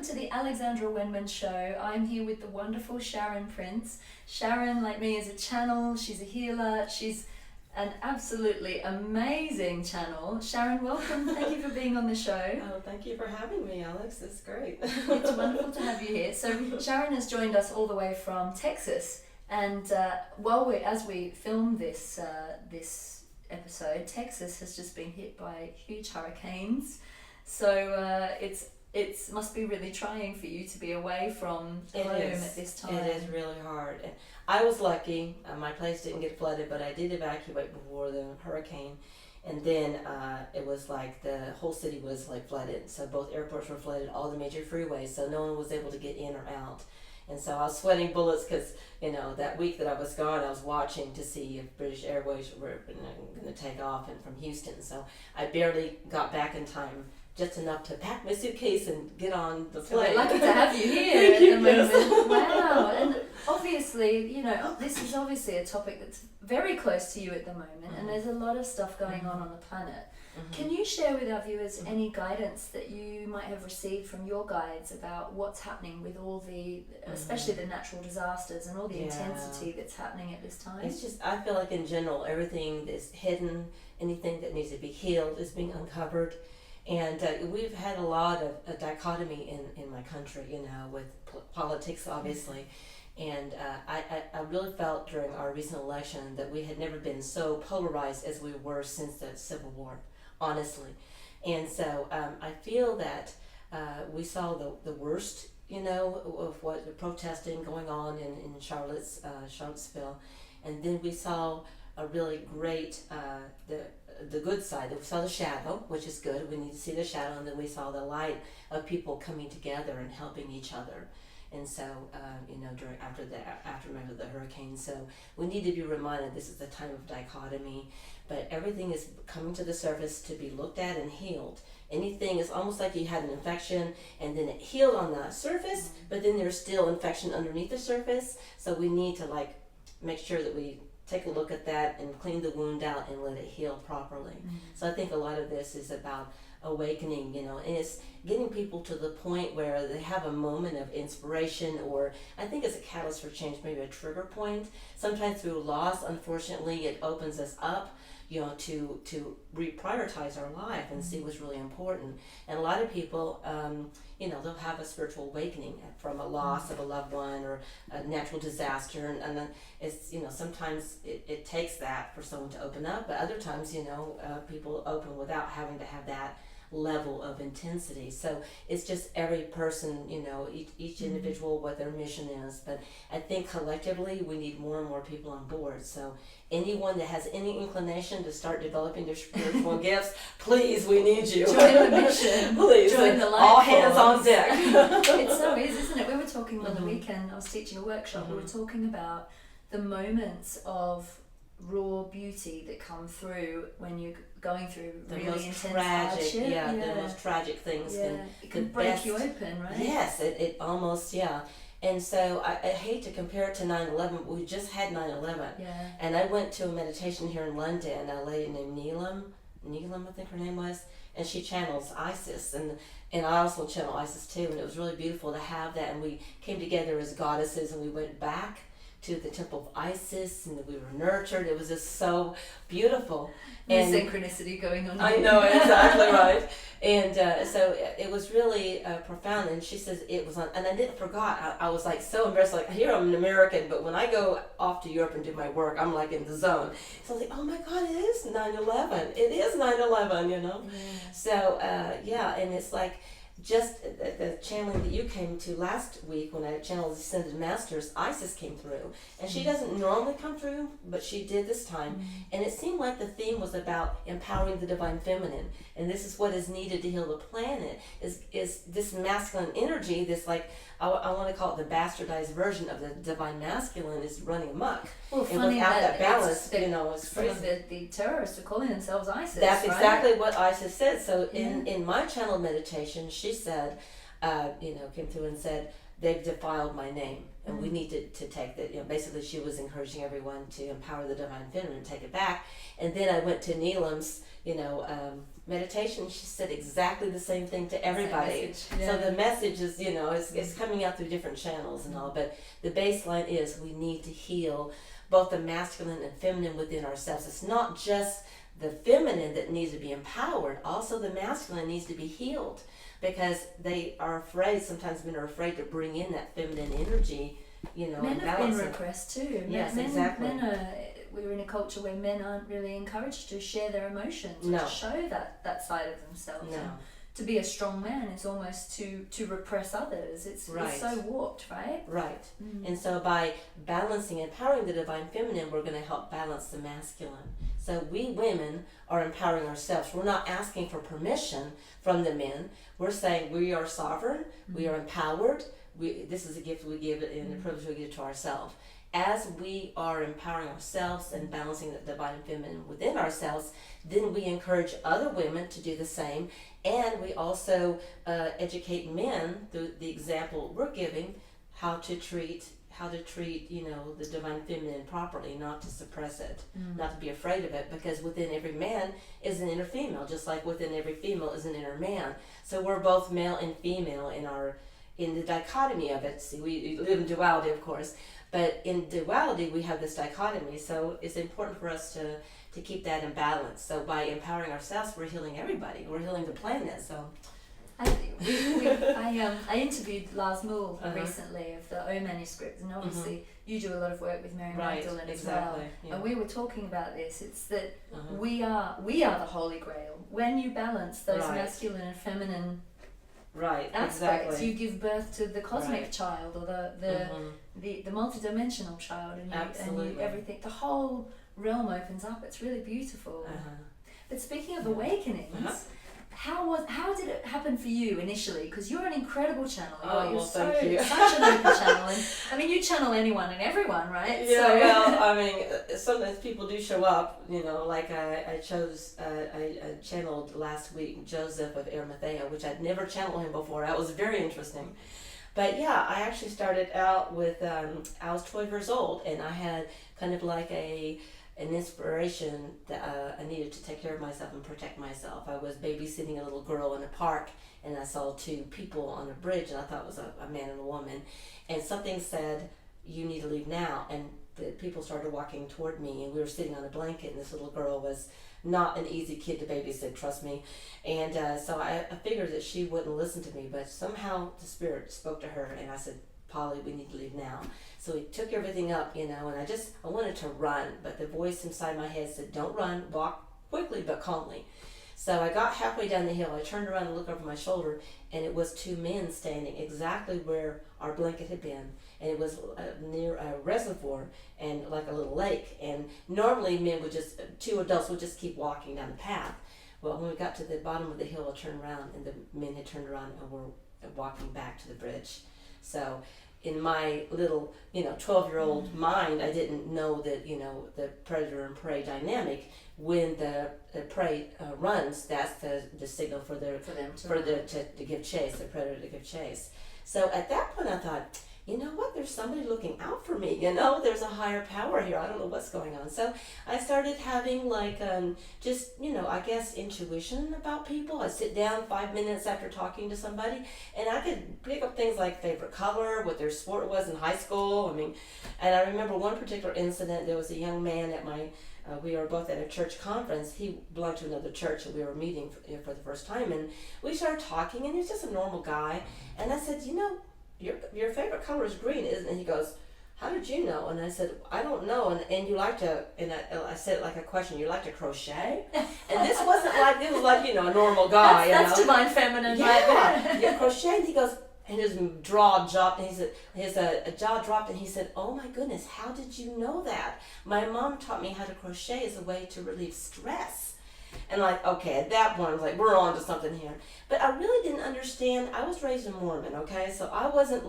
to the Alexandra Wenman show. I'm here with the wonderful Sharon Prince. Sharon, like me, is a channel. She's a healer. She's an absolutely amazing channel. Sharon, welcome. Thank you for being on the show. Oh, thank you for having me, Alex. It's great. It's wonderful to have you here. So Sharon has joined us all the way from Texas, and as we film this episode, Texas has just been hit by huge hurricanes. So it must be really trying for you to be away from home at this time. It is really hard. I was lucky. My place didn't get flooded, but I did evacuate before the hurricane. And then it was like the whole city was like flooded. So both airports were flooded, all the major freeways. So no one was able to get in or out. And so I was sweating bullets because, that week that I was gone, I was watching to see if British Airways were going to take off and from Houston. So I barely got back in time, just enough to pack my suitcase and get on the plane. So we're lucky to have you here at the moment. Wow. And obviously, this is obviously a topic that's very close to you at the moment, and there's a lot of stuff going on the planet. Can you share with our viewers any guidance that you might have received from your guides about what's happening with all the, especially the natural disasters and all the intensity that's happening at this time? It's just, I feel like in general, everything that's hidden, anything that needs to be healed is being uncovered. And we've had a lot of a dichotomy in my country, with politics, obviously. And I really felt during our recent election that we had never been so polarized as we were since the Civil War, honestly. And so I feel that we saw the worst, of what the protesting going on in Charlottesville. And then we saw a really great, the good side. We saw the shadow, which is good. We need to see the shadow, and then we saw the light of people coming together and helping each other. And so, during after the aftermath of the hurricane, so we need to be reminded this is a time of dichotomy, but everything is coming to the surface to be looked at and healed. Anything is almost like you had an infection and then it healed on the surface, but then there's still infection underneath the surface. So we need to make sure that we take a look at that and clean the wound out and let it heal properly. So I think a lot of this is about awakening, and it's getting people to the point where they have a moment of inspiration, or I think it's a catalyst for change, maybe a trigger point. Sometimes through loss, unfortunately, it opens us up, to reprioritize our life and see what's really important. And a lot of people, they'll have a spiritual awakening from a loss of a loved one or a natural disaster, and then it's, sometimes it takes that for someone to open up, but other times, people open without having to have that level of intensity. So it's just every person, each individual, what their mission is. But I think collectively we need more and more people on board. So anyone that has any inclination to start developing their spiritual gifts, please, we need you. Join the mission. Please. Join the life all hands on deck. It so is, isn't it? We were talking on the weekend, I was teaching a workshop, we were talking about the moments of raw beauty that come through when you're going through the really intense hardship. The most tragic things it can break you open, right? Yes, it almost, And so I hate to compare it to 9/11. We just had 9/11. And I went to a meditation here in London, a lady named Neelam, I think her name was, and she channels Isis, and I also channel Isis too, and it was really beautiful to have that, and we came together as goddesses, and we went back to the temple of Isis, and we were nurtured. It was just so beautiful. And synchronicity going on. I know, exactly right. And so it was really profound. And she says it was on, and I didn't forgot. I was so embarrassed. Here I'm an American, but when I go off to Europe and do my work, I'm in the zone. So I was oh my God, it is 9/11. It is 9/11, So and it's just the channeling that you came to last week when I channeled the Ascended Masters, Isis came through. And she doesn't normally come through, but she did this time. And it seemed like the theme was about empowering the Divine Feminine. And this is what is needed to heal the planet, is this masculine energy, this I want to call it the bastardized version of the Divine Masculine is running amok. Well, and funny without that balance, it's crazy. The terrorists are calling themselves ISIS. That's right? exactly what Isis said. So in my channel meditation, she said, came through and said, they've defiled my name. and we need to take that. You know, basically, she was encouraging everyone to empower the divine feminine and take it back. And then I went to Neelam's, meditation. She said exactly the same thing to everybody. So the message is, it's coming out through different channels and all. But the baseline is we need to heal both the masculine and feminine within ourselves. It's not just the feminine that needs to be empowered. Also, the masculine needs to be healed, because they are afraid. Sometimes men are afraid to bring in that feminine energy. Men have been repressed too. Yes, exactly. We're in a culture where men aren't really encouraged to share their emotions, or to show that side of themselves. No. And to be a strong man is almost to repress others. It's so warped, right? Right. And so by balancing, empowering the divine feminine, we're going to help balance the masculine. So we women are empowering ourselves. We're not asking for permission from the men. We're saying we are sovereign, we are empowered. This is a gift we give and a privilege we give to ourselves. As we are empowering ourselves and balancing the divine feminine within ourselves, then we encourage other women to do the same, and we also educate men through the example we're giving how to treat the divine feminine properly, not to suppress it, not to be afraid of it, because within every man is an inner female, just like within every female is an inner man. So we're both male and female in the dichotomy of it. See, we live in duality, of course. But in duality, we have this dichotomy, so it's important for us to keep that in balance. So by empowering ourselves, we're healing everybody. We're healing the planet. So, I interviewed Lars Muhl recently of the O manuscript, and obviously you do a lot of work with Mary Magdalene as well. Yeah. And we were talking about this. It's that we are the Holy Grail. When you balance those masculine and feminine aspects, you give birth to the cosmic child, or the multidimensional child, and you everything. The whole realm opens up. It's really beautiful. But speaking of awakenings, how did it happen for you initially? Because you're an incredible channeler. You're thank you. Such an open channel, and I mean, you channel anyone and everyone, right? Yeah. So, well, I mean, sometimes people do show up. Like I channeled last week Joseph of Arimathea, which I'd never channeled him before. That was very interesting. But yeah, I actually started out with I was 12 years old, and I had kind of like an inspiration that I needed to take care of myself and protect myself. I was babysitting a little girl in a park, and I saw two people on a bridge, and I thought it was a man and a woman. And something said, "You need to leave now." And the people started walking toward me, and we were sitting on a blanket, and this little girl was not an easy kid to babysit, trust me. And so I figured that she wouldn't listen to me, but somehow the Spirit spoke to her, and I said, "Polly, we need to leave now." So we took everything up, and I wanted to run, but the voice inside my head said, "Don't run, walk quickly but calmly." So I got halfway down the hill, I turned around and looked over my shoulder, and it was two men standing exactly where our blanket had been, and it was near a reservoir and like a little lake, and normally two adults would just keep walking down the path. Well, when we got to the bottom of the hill, I turned around, and the men had turned around and were walking back to the bridge. So in my little, 12-year-old mind, I didn't know that, the predator and prey dynamic. When the prey runs, that's the signal for them to give chase, the predator to give chase. So at that point, I thought, you know what? There's somebody looking out for me. There's a higher power here. I don't know what's going on. So I started having I guess intuition about people. I'd sit down 5 minutes after talking to somebody, and I could pick up things like favorite color, what their sport was in high school. And I remember one particular incident. There was a young man at we were both at a church conference. He belonged to another church, and we were meeting for the first time. And we started talking, and he was just a normal guy. And I said, your favorite color is green, isn't it? And he goes, "How did you know?" And I said, "I don't know." And you like to, and I said it like a question, "You like to crochet?" And this wasn't like, it was like, a normal guy. That's divine feminine, right there. Yeah, crochet. And he goes, and his jaw dropped, and he said, his jaw dropped, and he said, "Oh my goodness, how did you know that? My mom taught me how to crochet as a way to relieve stress." And okay, at that point I was like, we're on to something here. But I really didn't understand. I was raised a Mormon, okay? So I wasn't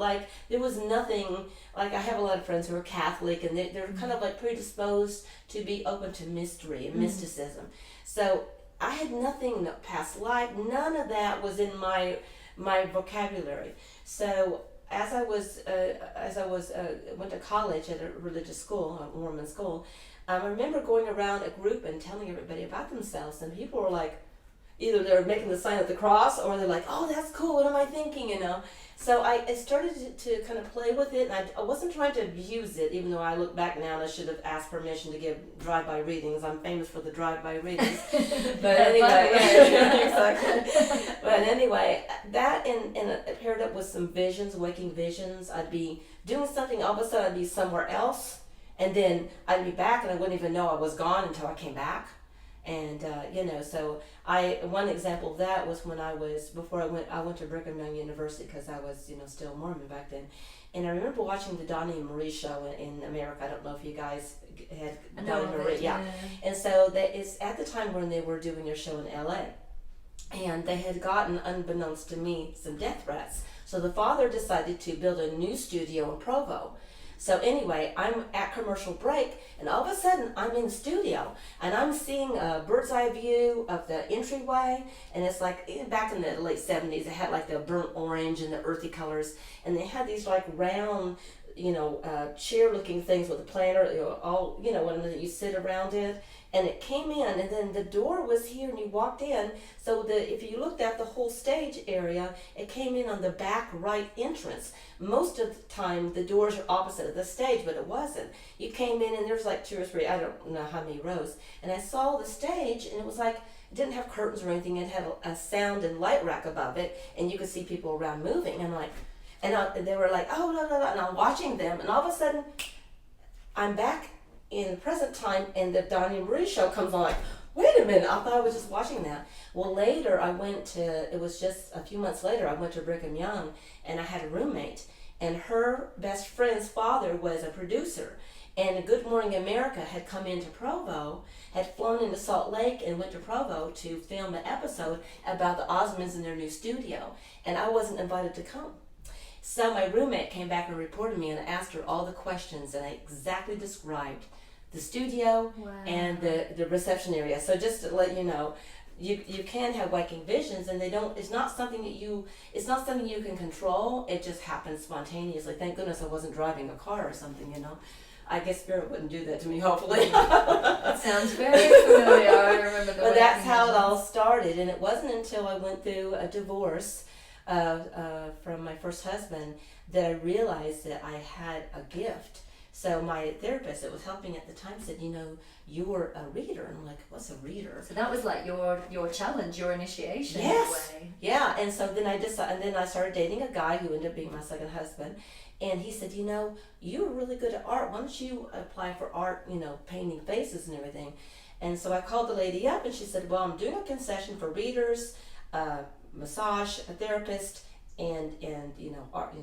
there was nothing, I have a lot of friends who are Catholic, and they're kind of predisposed to be open to mystery and mysticism. So I had nothing, no past life, none of that was in my vocabulary. So as I was went to college at a religious school, a Mormon school, I remember going around a group and telling everybody about themselves, and people were like, either they're making the sign of the cross, or they're like, oh, that's cool, what am I thinking, you know? So I started to kind of play with it, and I wasn't trying to abuse it, even though I look back now and I should have asked permission to give drive-by readings. I'm famous for the drive-by readings. But anyway, exactly. But anyway, that it paired up with some visions, waking visions. I'd be doing something, all of a sudden I'd be somewhere else, and then I'd be back, and I wouldn't even know I was gone until I came back. And so one example of that was when I went to Brigham Young University, because I was still Mormon back then, and I remember watching the Donnie and Marie show in America. I don't know if you guys had Donnie and Marie, yeah. And so that is at the time when they were doing their show in L.A. and they had gotten, unbeknownst to me, some death threats. So the father decided to build a new studio in Provo. So anyway, I'm at commercial break, and all of a sudden I'm in the studio, and I'm seeing a bird's eye view of the entryway, and it's like back in the late 70s, it had like the burnt orange and the earthy colors, and they had these like round, chair-looking things with a planter, when you sit around it. And it came in, and then the door was here, and you walked in. So if you looked at the whole stage area, it came in on the back right entrance. Most of the time, the doors are opposite of the stage, but it wasn't. You came in, and there's like 2 or 3, I don't know how many rows. And I saw the stage, and it was like, it didn't have curtains or anything. It had a sound and light rack above it, and you could see people around moving. And they were like, oh, no, no, no. And I'm watching them, and all of a sudden, I'm back in the present time, and the Donnie and Marie show comes on. Like, wait a minute, I thought I was just watching that. Well, later it was just a few months later, I went to Brigham Young, and I had a roommate, and her best friend's father was a producer, and Good Morning America had come into Provo, had flown into Salt Lake and went to Provo to film an episode about the Osmonds in their new studio, and I wasn't invited to come. So my roommate came back and reported me, and I asked her all the questions, and I exactly described the studio and the reception area. So just to let you know, you can have waking visions, and it's not something you can control. It just happens spontaneously. Thank goodness I wasn't driving a car or something, I guess Spirit wouldn't do that to me, hopefully. That sounds very familiar. I remember the But that's how it all started, and it wasn't until I went through a divorce from my first husband that I realized that I had a gift. So my therapist that was helping at the time said, you're a reader. And I'm like, what's a reader? So that was like your challenge, your initiation. Yes. In a way. Yeah. And so then I started dating a guy who ended up being my second husband. And he said, you're really good at art. Why don't you apply for art, painting faces and everything? And so I called the lady up, and she said, well, I'm doing a concession for readers, massage, a therapist, and art,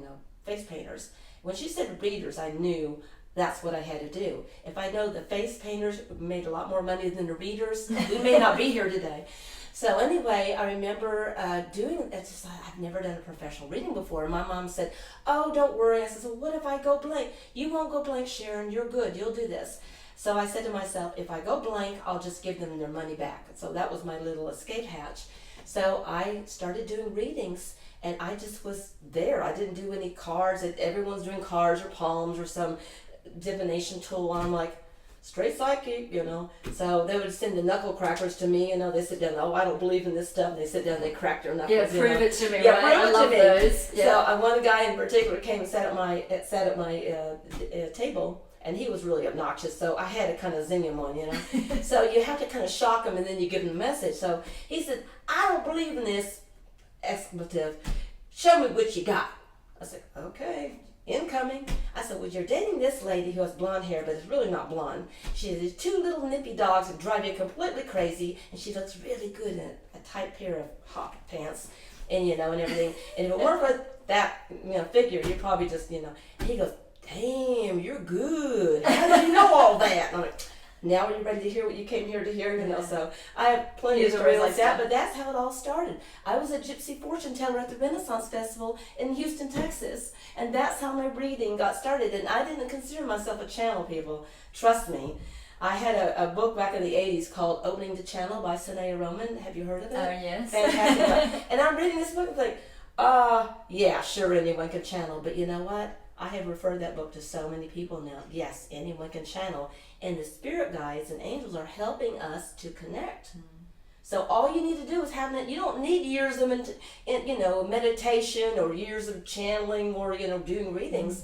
face painters. When she said readers, I knew that's what I had to do. If I know the face painters made a lot more money than the readers, we may not be here today. So anyway, I remember I've never done a professional reading before. And my mom said, oh, don't worry. I said, so what if I go blank? You won't go blank, Sharon. You're good. You'll do this. So I said to myself, if I go blank, I'll just give them their money back. So that was my little escape hatch. So I started doing readings, and I just was there. I didn't do any cards. Everyone's doing cards or palms or some divination tool. I'm like, straight psychic, So they would send the knuckle crackers to me, They sit down, oh, I don't believe in this stuff. And they sit down and they crack their knuckles. Yeah, prove it to me, yeah, right? I love those. Yeah. So one guy in particular came and sat at my table, and he was really obnoxious, so I had to kind of zing him on, So you have to kind of shock him, and then you give him a message. So he said, I don't believe in this expletive. Show me what you got. I said, okay, incoming. I said, well, you're dating this lady who has blonde hair, but it's really not blonde. She has these 2 little nippy dogs that drive you completely crazy, and she looks really good in a tight pair of hot pants, and and everything. And if it weren't for that figure, you'd probably just And he goes, damn, you're good. How did you know all that? And I'm like, now are you ready to hear what you came here to hear? So I have plenty of stories like that, but that's how it all started. I was a gypsy fortune teller at the Renaissance Festival in Houston, Texas, and that's how my reading got started. And I didn't consider myself a channel, people. Trust me. I had a book back in the 80s called Opening the Channel by Sanaya Roman. Have you heard of it? Oh, yes. Fantastic. And I'm reading this book and like, Yeah, sure, anyone can channel, but you know what? I have referred that book to so many people now. Yes, anyone can channel, and the spirit guides and angels are helping us to connect. So all you need to do is have that. You don't need years of meditation or years of channeling or doing readings.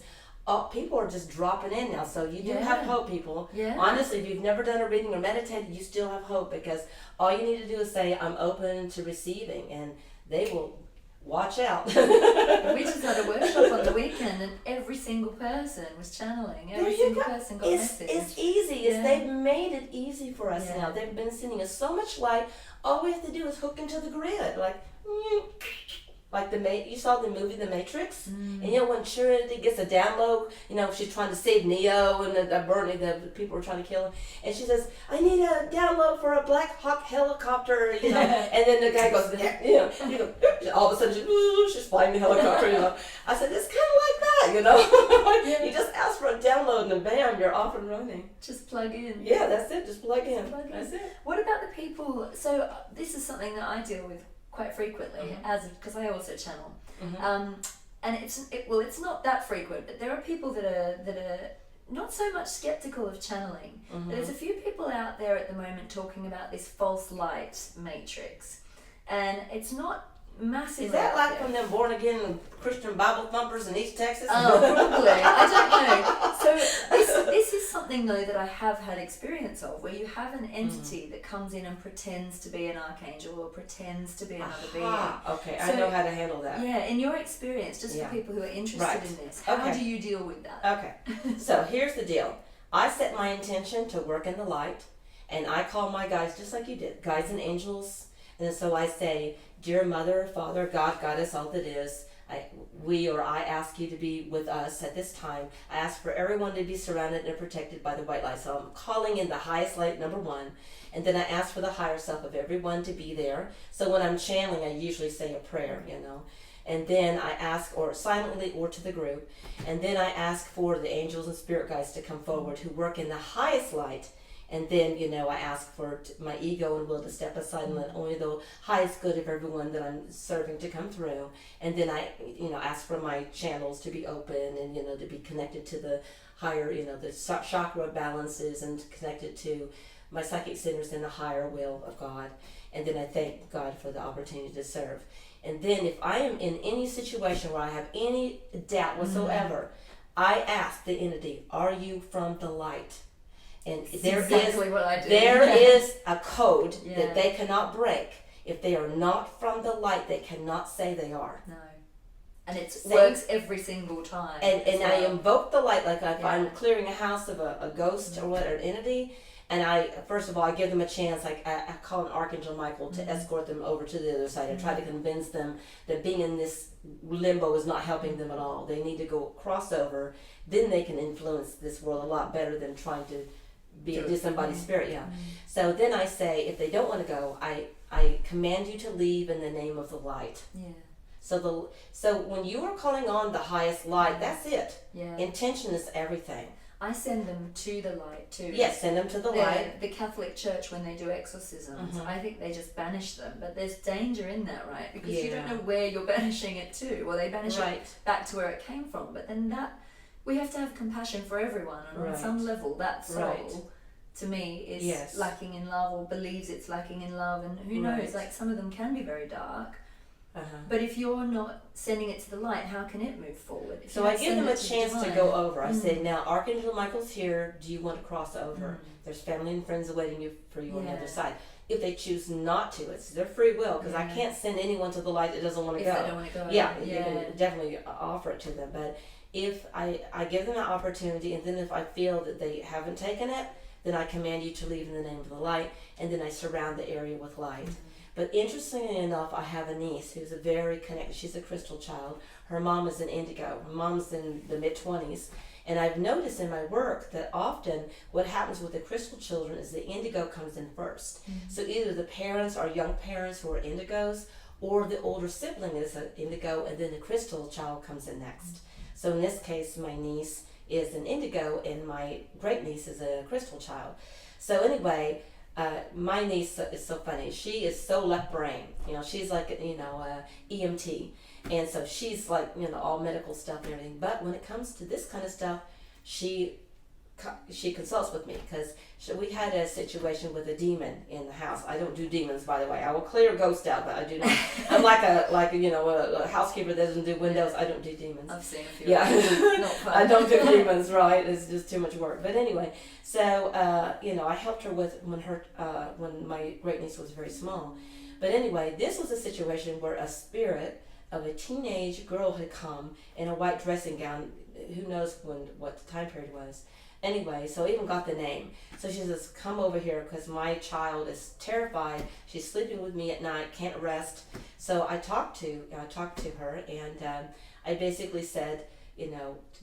People are just dropping in now, so you do have hope, people. Yeah. Honestly, if you've never done a reading or meditated, you still have hope, because all you need to do is say, I'm open to receiving, and they will watch out. We just had a workshop on the weekend, and every single person was channeling. Every single person got a message. It's easy. They've made it easy for us now. They've been sending us so much light. All we have to do is hook into the grid, like you saw the movie The Matrix, and when Trinity gets a download, she's trying to save Neo, and Bernie, the people are trying to kill him, and she says, I need a download for a Black Hawk helicopter, and then the guy goes, all of a sudden she's flying the helicopter, I said, it's kind of like that, you just ask for a download, and then bam, you're off and running. Just plug in. Yeah, that's it, just plug in. That's it. What about the people, so this is something that I deal with quite frequently, because I also channel, and it's not that frequent, but there are people that are not so much skeptical of channeling. There's a few people out there at the moment talking about this false light matrix, and it's not massively. Is that like from them born again Christian Bible thumpers in East Texas? Oh, probably. I don't know. So this is something though that I have had experience of, where you have an entity that comes in and pretends to be an archangel or pretends to be another being. Okay, so, I know how to handle that. Yeah, in your experience, just for people who are interested in this, how do you deal with that? Okay, so here's the deal. I set my intention to work in the light, and I call my guides, just like you did, guides and angels. And so I say, dear Mother, Father, God, Goddess, all that is, I ask you to be with us at this time. I ask for everyone to be surrounded and protected by the white light. So I'm calling in the highest light, number one. And then I ask for the higher self of everyone to be there. So when I'm channeling, I usually say a prayer, And then I ask, or silently or to the group, and then I ask for the angels and spirit guides to come forward who work in the highest light. And then, I ask for my ego and will to step aside and let only the highest good of everyone that I'm serving to come through. And then I, ask for my channels to be open and, to be connected to the higher, the chakra balances and connected to my psychic centers in the higher will of God. And then I thank God for the opportunity to serve. And then if I am in any situation where I have any doubt whatsoever, I ask the entity, are you from the light? And there is a code that they cannot break. If they are not from the light, they cannot say they are. No. And it works every single time. And I invoke the light, like if I'm clearing a house of a ghost or what, or an entity, and I give them a chance. Like I call an Archangel Michael to escort them over to the other side. I try to convince them that being in this limbo is not helping them at all. They need to go cross over. Then they can influence this world a lot better than trying to be a disembodied spirit, So then I say, if they don't want to go, I command you to leave in the name of the light. Yeah. So when you are calling on the highest light, that's it. Yeah. Intention is everything. I send them to the light too. Yes, send them to the light. The Catholic Church, when they do exorcisms, I think they just banish them. But there's danger in that, right? Because you don't know where you're banishing it to. Well, they banish it back to where it came from. But then we have to have compassion for everyone, and on some level that soul to me is lacking in love, or believes it's lacking in love, and who knows, like some of them can be very dark, but if you're not sending it to the light, how can it move forward? So I give them a chance to go over. I say, now Archangel Michael's here, do you want to cross over? There's family and friends awaiting for you on the other side. If they choose not to, it's their free will, because I can't send anyone to the light that doesn't want to go. If they don't want to go. You can definitely offer it to them, but if I give them an opportunity, and then if I feel that they haven't taken it, then I command you to leave in the name of the light, and then I surround the area with light. But interestingly enough, I have a niece who's a very connected, she's a crystal child. Her mom is an indigo. Her mom's in the mid-20s. And I've noticed in my work that often what happens with the crystal children is the indigo comes in first. So either the parents are young parents who are indigos, or the older sibling is an indigo, and then the crystal child comes in next. So in this case, my niece is an indigo, and my great niece is a crystal child. So anyway, my niece is so funny. She is so left brain. She's like, EMT. And so she's like, all medical stuff and everything. But when it comes to this kind of stuff, she consults with me because we had a situation with a demon in the house. I don't do demons, by the way. I will clear ghosts out, but I do not. I'm like a housekeeper that doesn't do windows. I don't do demons. I've seen a few. Yeah, not fun. I don't do demons. Right? It's just too much work. But anyway, so I helped her with when my great niece was very small. But anyway, this was a situation where a spirit of a teenage girl had come in a white dressing gown. Who knows what the time period was. Anyway, so I even got the name. So she says, come over here because my child is terrified. She's sleeping with me at night, can't rest. So I talked to her, and I basically said,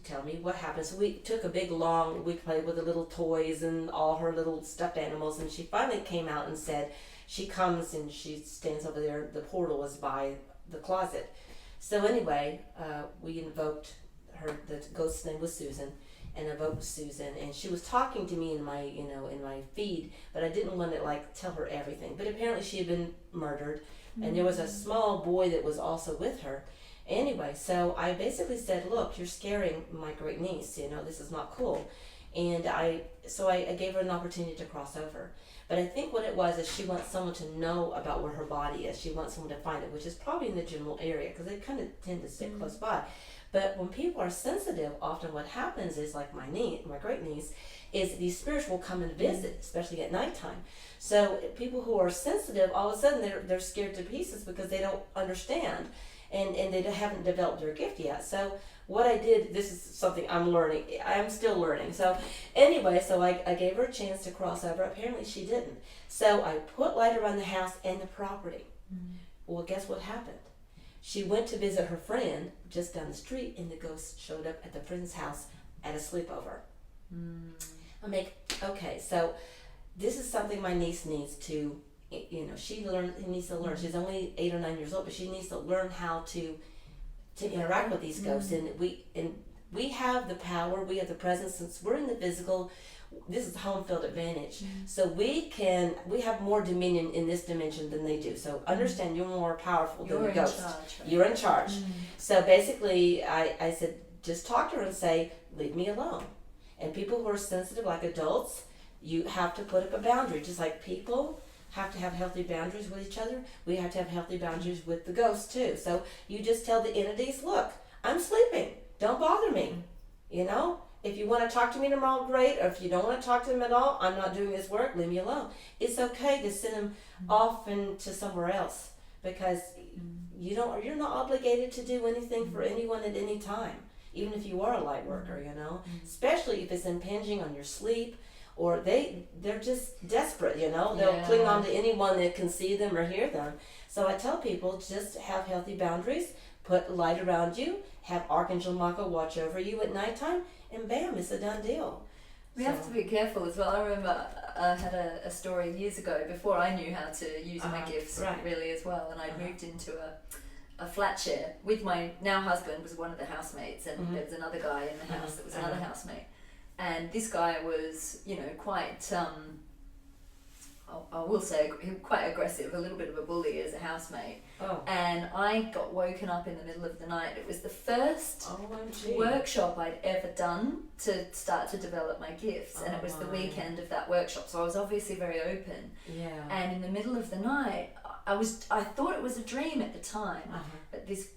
tell me what happened. So we took a big we played with the little toys and all her little stuffed animals, and she finally came out and said, she comes and she stands over there. The portal is by the closet. So anyway, we invoked her. The ghost's name was Susan. And invoked Susan, and she was talking to me in my feed, but I didn't want to tell her everything. But apparently she had been murdered, and there was a small boy that was also with her. Anyway, so I basically said, look, you're scaring my great niece, this is not cool. And I gave her an opportunity to cross over. But I think what it was is she wants someone to know about where her body is. She wants someone to find it, which is probably in the general area, because they kind of tend to sit close by. But when people are sensitive, often what happens is, like my great niece, is these spirits will come and visit, especially at nighttime. So people who are sensitive, all of a sudden they're scared to pieces because they don't understand, and they haven't developed their gift yet. So what I did, this is something I'm learning. I'm still learning. So anyway, I gave her a chance to cross over. Apparently she didn't. So I put light around the house and the property. Well, guess what happened? She went to visit her friend just down the street, and the ghost showed up at the friend's house at a sleepover. I'm like, okay, so this is something my niece needs to, she needs to learn. She's only 8 or 9 years old, but she needs to learn how to interact with these ghosts. And we have the power, we have the presence, since we're in the physical. This is home field advantage. So we have more dominion in this dimension than they do. So understand, you're more powerful than the ghost. You're in charge. So basically, I said, just talk to her and say, leave me alone. And people who are sensitive, like adults, you have to put up a boundary. Just like people have to have healthy boundaries with each other, we have to have healthy boundaries with the ghosts too. So you just tell the entities, look, I'm sleeping. Don't bother me. If you want to talk to me tomorrow, great. Or if you don't want to talk to them at all, I'm not doing this work, leave me alone. It's okay to send them off into somewhere else, because you're not obligated to do anything for anyone at any time, even if you are a light worker, especially if it's impinging on your sleep, or they're just desperate, they'll cling on to anyone that can see them or hear them. So I tell people, just have healthy boundaries, put light around you, have Archangel Michael watch over you at nighttime, and bam, it's a done deal. We have to be careful as well. I remember I had a story years ago, before I knew how to use my gifts really as well, and I'd moved into a flat share with my now husband, was one of the housemates, and there was another guy in the house that was another housemate. And this guy was, quite, I will say, quite aggressive, a little bit of a bully as a housemate. Oh. And I got woken up in the middle of the night. It was the first workshop I'd ever done to start to develop my gifts. And it was the weekend of that workshop. So I was obviously very open. Yeah. And in the middle of the night, I thought it was a dream at the time. But this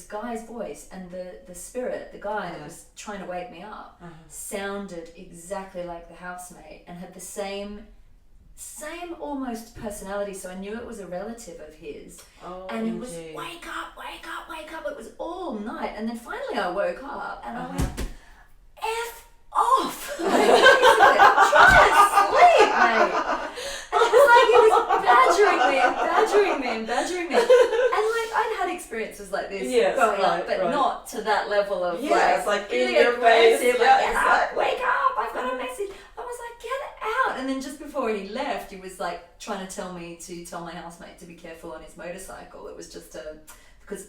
guy's voice, and the spirit, the guy that was trying to wake me up, sounded exactly like the housemate and had the same almost personality, so I knew it was a relative of his. And it was wake up, wake up, wake up. It was all night, and then finally I woke up and I went, F off! Trying to sleep, mate. And it was like he was badgering me. And I'd had experiences like this growing up, but not to that level of it's like really in your aggressive. face. Wake up! I've got a message. I was like, get out! And then just before he left, he was trying to tell me to tell my housemate to be careful on his motorcycle. It was just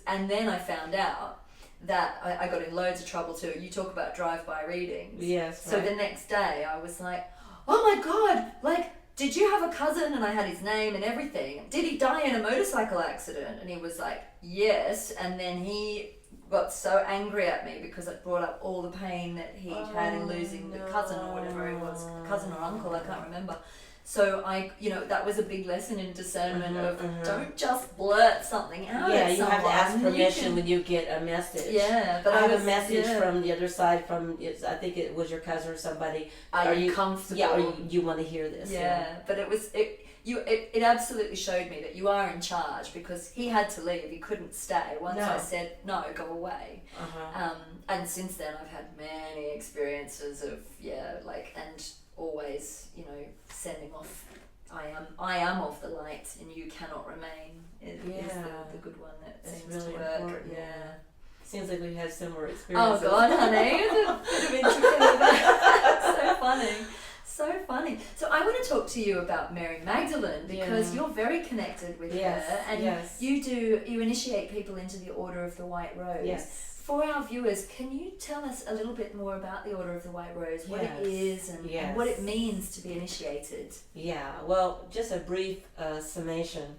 and then I found out that I got in loads of trouble too. You talk about drive-by readings. Yes. So the next day I was like, oh my God, did you have a cousin? And I had his name and everything. Did he die in a motorcycle accident? And he was like, yes. And then he got so angry at me because it brought up all the pain that he'd had in losing the cousin or whatever it was, cousin or uncle, I can't remember. So that was a big lesson in discernment of don't just blurt something out at you someone. have to ask permission when you get a message. Yeah, but I have a message from the other side I think it was your cousin or somebody. Are you comfortable? Yeah, or you want to hear this. Yeah, but it absolutely showed me that you are in charge, because he had to leave. He couldn't stay. Once I said, no, go away. And since then I've had many experiences of, and always, sending off, I am of the light and you cannot remain is the good one that seems really to work. Important. Yeah. Seems like we've had similar experiences. Oh God, honey, it's a bit of intricate. So funny. So funny. So I want to talk to you about Mary Magdalene, because you're very connected with her, and you initiate people into the Order of the White Rose. Yes. For our viewers, can you tell us a little bit more about the Order of the White Rose, what it is and what it means to be initiated? Yeah, well, just a brief summation.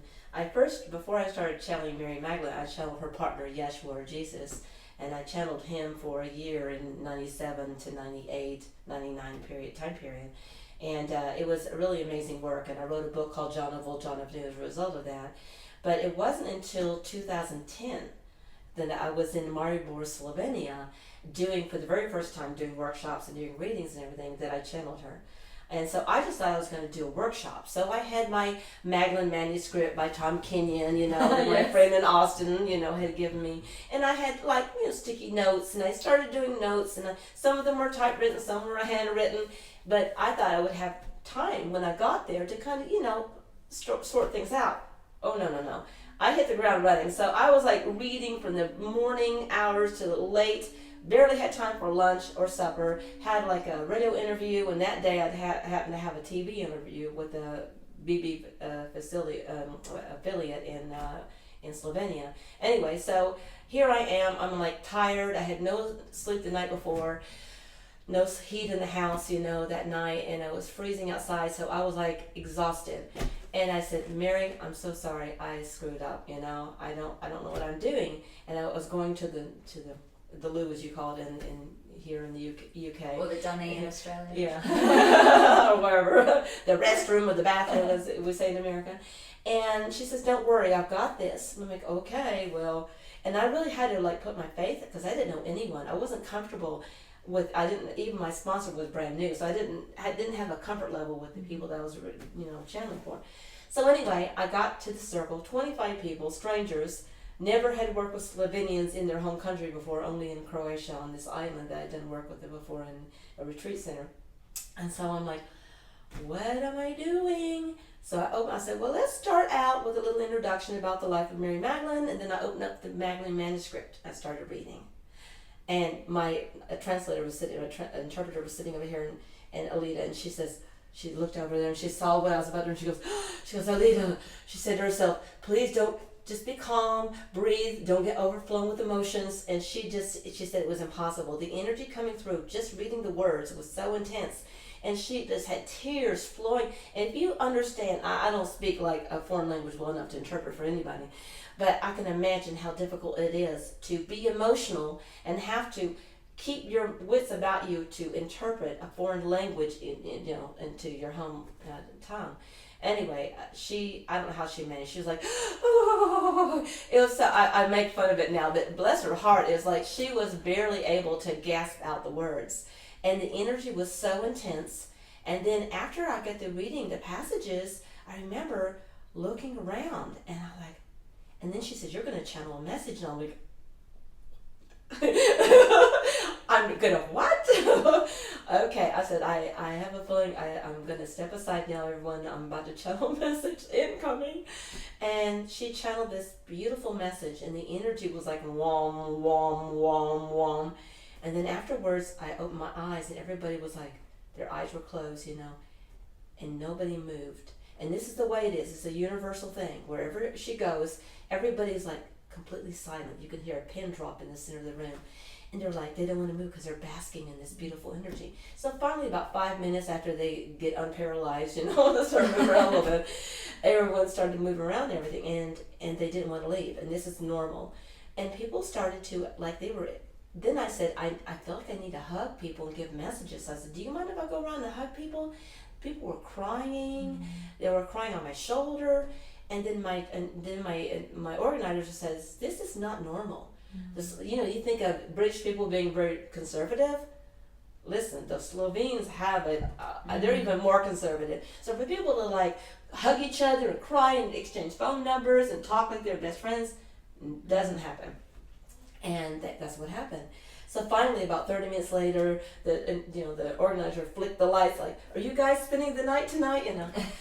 Before I started channeling Mary Magdalene, I channeled her partner, Yeshua, or Jesus, and I channeled him for a year in 97 to 98, 99 time period. And it was really amazing work, and I wrote a book called John of Old, John of New as a result of that. But it wasn't until 2010 that I was in Maribor, Slovenia, for the very first time, doing workshops and doing readings and everything, that I channeled her. And so I just thought I was going to do a workshop. So I had my Magdalene manuscript by Tom Kenyon, that my friend in Austin, had given me. And I had sticky notes, and I started doing notes, and some of them were typewritten, some were handwritten. But I thought I would have time when I got there to kind of, sort things out. Oh, no. I hit the ground running. So I was reading from the morning hours to the late, barely had time for lunch or supper, had a radio interview, and that day I'd happened to have a TV interview with a BB affiliate in Slovenia. Anyway, so here I am, I'm tired, I had no sleep the night before, no heat in the house, that night, and it was freezing outside, so I was exhausted. And I said, Mary, I'm so sorry, I screwed up, I don't know what I'm doing. And I was going to the loo, as you call it, here in the UK. Or the dunny in Australia. Yeah. Or wherever. The restroom or the bathroom, as we say in America. And she says, don't worry, I've got this. And I'm like, okay, well. And I really had to put my faith, because I didn't know anyone. I wasn't comfortable even my sponsor was brand new, so I didn't have a comfort level with the people that I was, channeling for. So anyway, I got to the circle, 25 people, strangers, never had worked with Slovenians in their home country before, only in Croatia on this island that I didn't work with them before in a retreat center. And so I'm like, what am I doing? So I said, well, let's start out with a little introduction about the life of Mary Magdalene, and then I opened up the Magdalene manuscript. I started reading. And my interpreter was sitting over here, and Alita, and she looked over there and she saw what I was about to do, and she goes, Alita, she said to herself, please don't, just be calm, breathe, don't get overflown with emotions. And she said it was impossible. The energy coming through, just reading the words, was so intense. And she just had tears flowing. And if you understand, I don't speak a foreign language well enough to interpret for anybody, but I can imagine how difficult it is to be emotional and have to keep your wits about you to interpret a foreign language into your home tongue. Anyway, I don't know how she managed. She was like, oh. It was so, I make fun of it now, but bless her heart, it was she was barely able to gasp out the words. And the energy was so intense. And then after I got through reading the passages, I remember looking around, and and then she said, you're going to channel a message. And I'm like, I'm going to what? Okay, I said, I have a feeling I'm going to step aside now, everyone. I'm about to channel a message incoming. And she channeled this beautiful message, and the energy was wom, wom, wom, wom. And then afterwards, I opened my eyes, and everybody was their eyes were closed, and nobody moved. And this is the way it is. It's a universal thing. Wherever she goes, everybody's completely silent. You can hear a pin drop in the center of the room. And they're like, they don't want to move because they're basking in this beautiful energy. So finally, about 5 minutes after they get unparalyzed, start moving around a little bit, everyone started moving around and everything, and they didn't want to leave. And this is normal. And people started to, then I said, I felt like I need to hug people and give messages. So I said, do you mind if I go around and hug people? People were crying. They were crying on my shoulder. And then my organizer says, this is not normal. This, you think of British people being very conservative. Listen, the Slovenes have it. They're even more conservative. So for people to hug each other and cry and exchange phone numbers and talk like they're best friends, doesn't happen. And that's what happened. So finally, about 30 minutes later, the organizer flicked the lights are you guys spending the night tonight?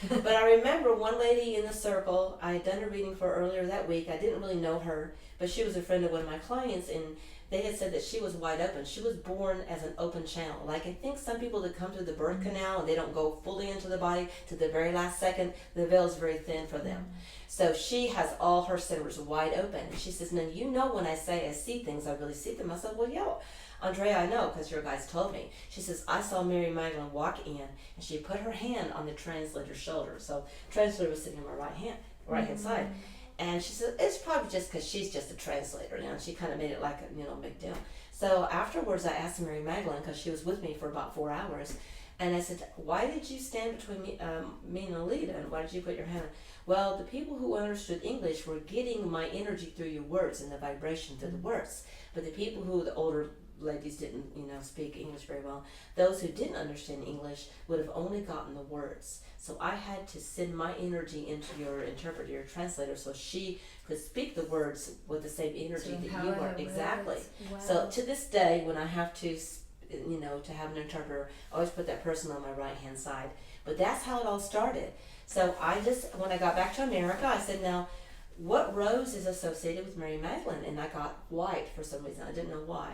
But I remember one lady in the circle, I had done a reading for earlier that week. I didn't really know her, but she was a friend of one of my clients, and they had said that she was wide open. She was born as an open channel. I think some people that come through the birth canal and they don't go fully into the body to the very last second, the veil is very thin for them. So she has all her centers wide open. And she says, now, when I say I see things, I really see them. I said, well, yeah, Andrea, I know because your guys told me. She says, I saw Mary Magdalene walk in, and she put her hand on the translator's shoulder. So the translator was sitting on my right hand side. And she said, it's probably just because she's just a translator. She kind of made it like a big deal. So afterwards, I asked Mary Magdalene, because she was with me for about 4 hours, and I said, why did you stand between me and Alita, and why did you put your hand on? Well, the people who understood English were getting my energy through your words and the vibration through the words. But the people the older ladies didn't, speak English very well. Those who didn't understand English would have only gotten the words. So I had to send my energy into your interpreter, your translator, so she could speak the words with the same energy that you were. Exactly. Wow. So to this day, when I have to, to have an interpreter, I always put that person on my right-hand side. But that's how it all started. So when I got back to America, I said, now, what rose is associated with Mary Magdalene? And I got white for some reason. I didn't know why.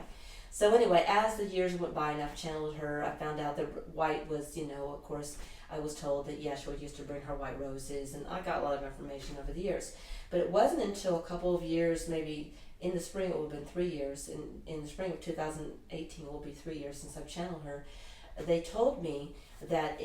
So anyway, as the years went by and I've channeled her, I found out that white was, of course, I was told that Yeshua used to bring her white roses, and I got a lot of information over the years. But it wasn't until a couple of years, maybe in the spring, it would have been 3 years, in the spring of 2018, it will be 3 years since I've channeled her, they told me that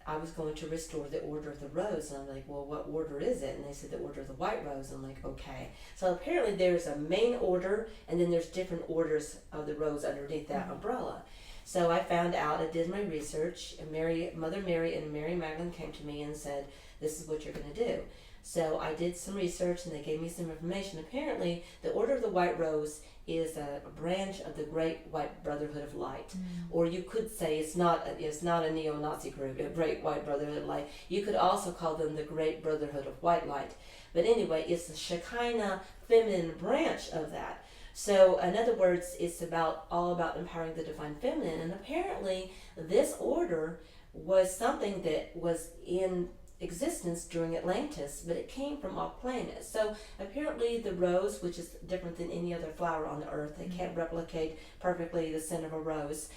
I was going to restore the order of the rose. And I'm like, well, what order is it? And they said the order of the white rose. I'm like, okay. So apparently there's a main order, and then there's different orders of the rose underneath that umbrella. So I found out, I did my research, and Mother Mary and Mary Magdalene came to me and said, this is what you're going to do. So I did some research, and they gave me some information. Apparently, the Order of the White Rose is a branch of the Great White Brotherhood of Light. Or you could say it's not a neo-Nazi group, a Great White Brotherhood of Light. You could also call them the Great Brotherhood of White Light. But anyway, it's the Shekinah feminine branch of that. So in other words, it's all about empowering the divine feminine. And apparently, this order was something that was in existence during Atlantis, but it came from off planet. So apparently the rose, which is different than any other flower on the earth, they can't replicate perfectly the scent of a rose,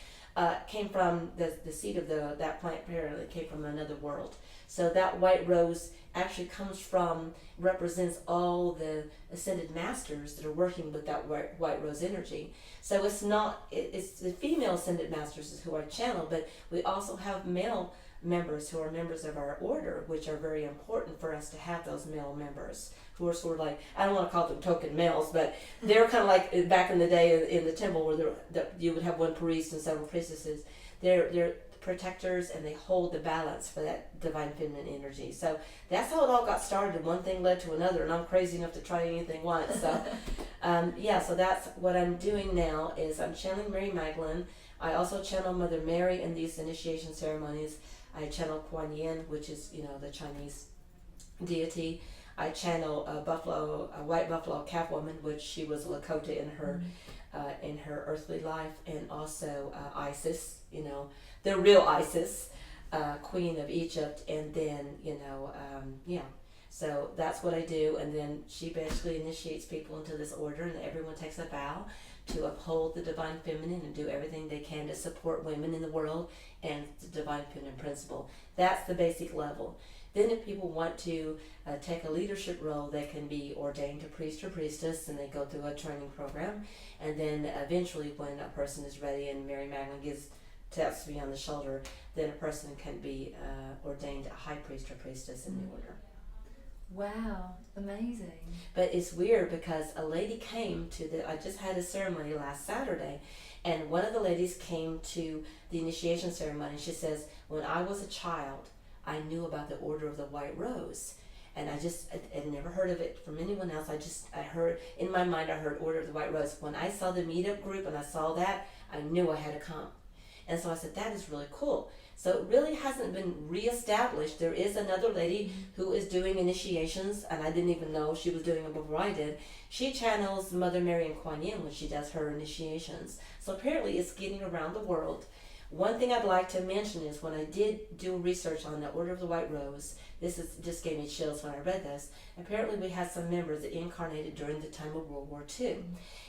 came from the seed of that plant. Apparently came from another world. So that white rose actually represents all the ascended masters that are working with that white rose energy. So it's the female ascended masters is who I channel, but we also have male members who are members of our order, which are very important for us to have those male members who are sort of like, I don't want to call them token males, but they're kind of like back in the day in the temple where you would have one priest and several priestesses. They're protectors, and they hold the balance for that divine feminine energy. So that's how it all got started. One thing led to another, and I'm crazy enough to try anything once. So so that's what I'm doing now is I'm channeling Mary Magdalene. I also channel Mother Mary in these initiation ceremonies. I channel Kuan Yin, which is, the Chinese deity. I channel a white buffalo calf woman, which she was Lakota in her earthly life, and also Isis, the real Isis, Queen of Egypt, and then, So that's what I do, and then she basically initiates people into this order, and everyone takes a vow to uphold the divine feminine and do everything they can to support women in the world and the divine feminine principle. That's the basic level. Then if people want to take a leadership role, they can be ordained a priest or priestess, and they go through a training program. And then eventually when a person is ready and Mary Magdalene taps me on the shoulder, then a person can be ordained a high priest or priestess in the order. Wow, amazing. But it's weird because a lady came to I just had a ceremony last Saturday, and one of the ladies came to the initiation ceremony. She says, when I was a child, I knew about the Order of the White Rose. And I'd never heard of it from anyone else. I heard, in my mind, I heard Order of the White Rose. When I saw the meetup group and I saw that, I knew I had to come. And so I said, that is really cool. So it really hasn't been reestablished. There is another lady who is doing initiations, and I didn't even know she was doing them before I did. She channels Mother Mary and Kuan Yin when she does her initiations. So apparently it's getting around the world. One thing I'd like to mention is when I did do research on the Order of the White Rose, just gave me chills when I read this. Apparently we had some members that incarnated during the time of World War II.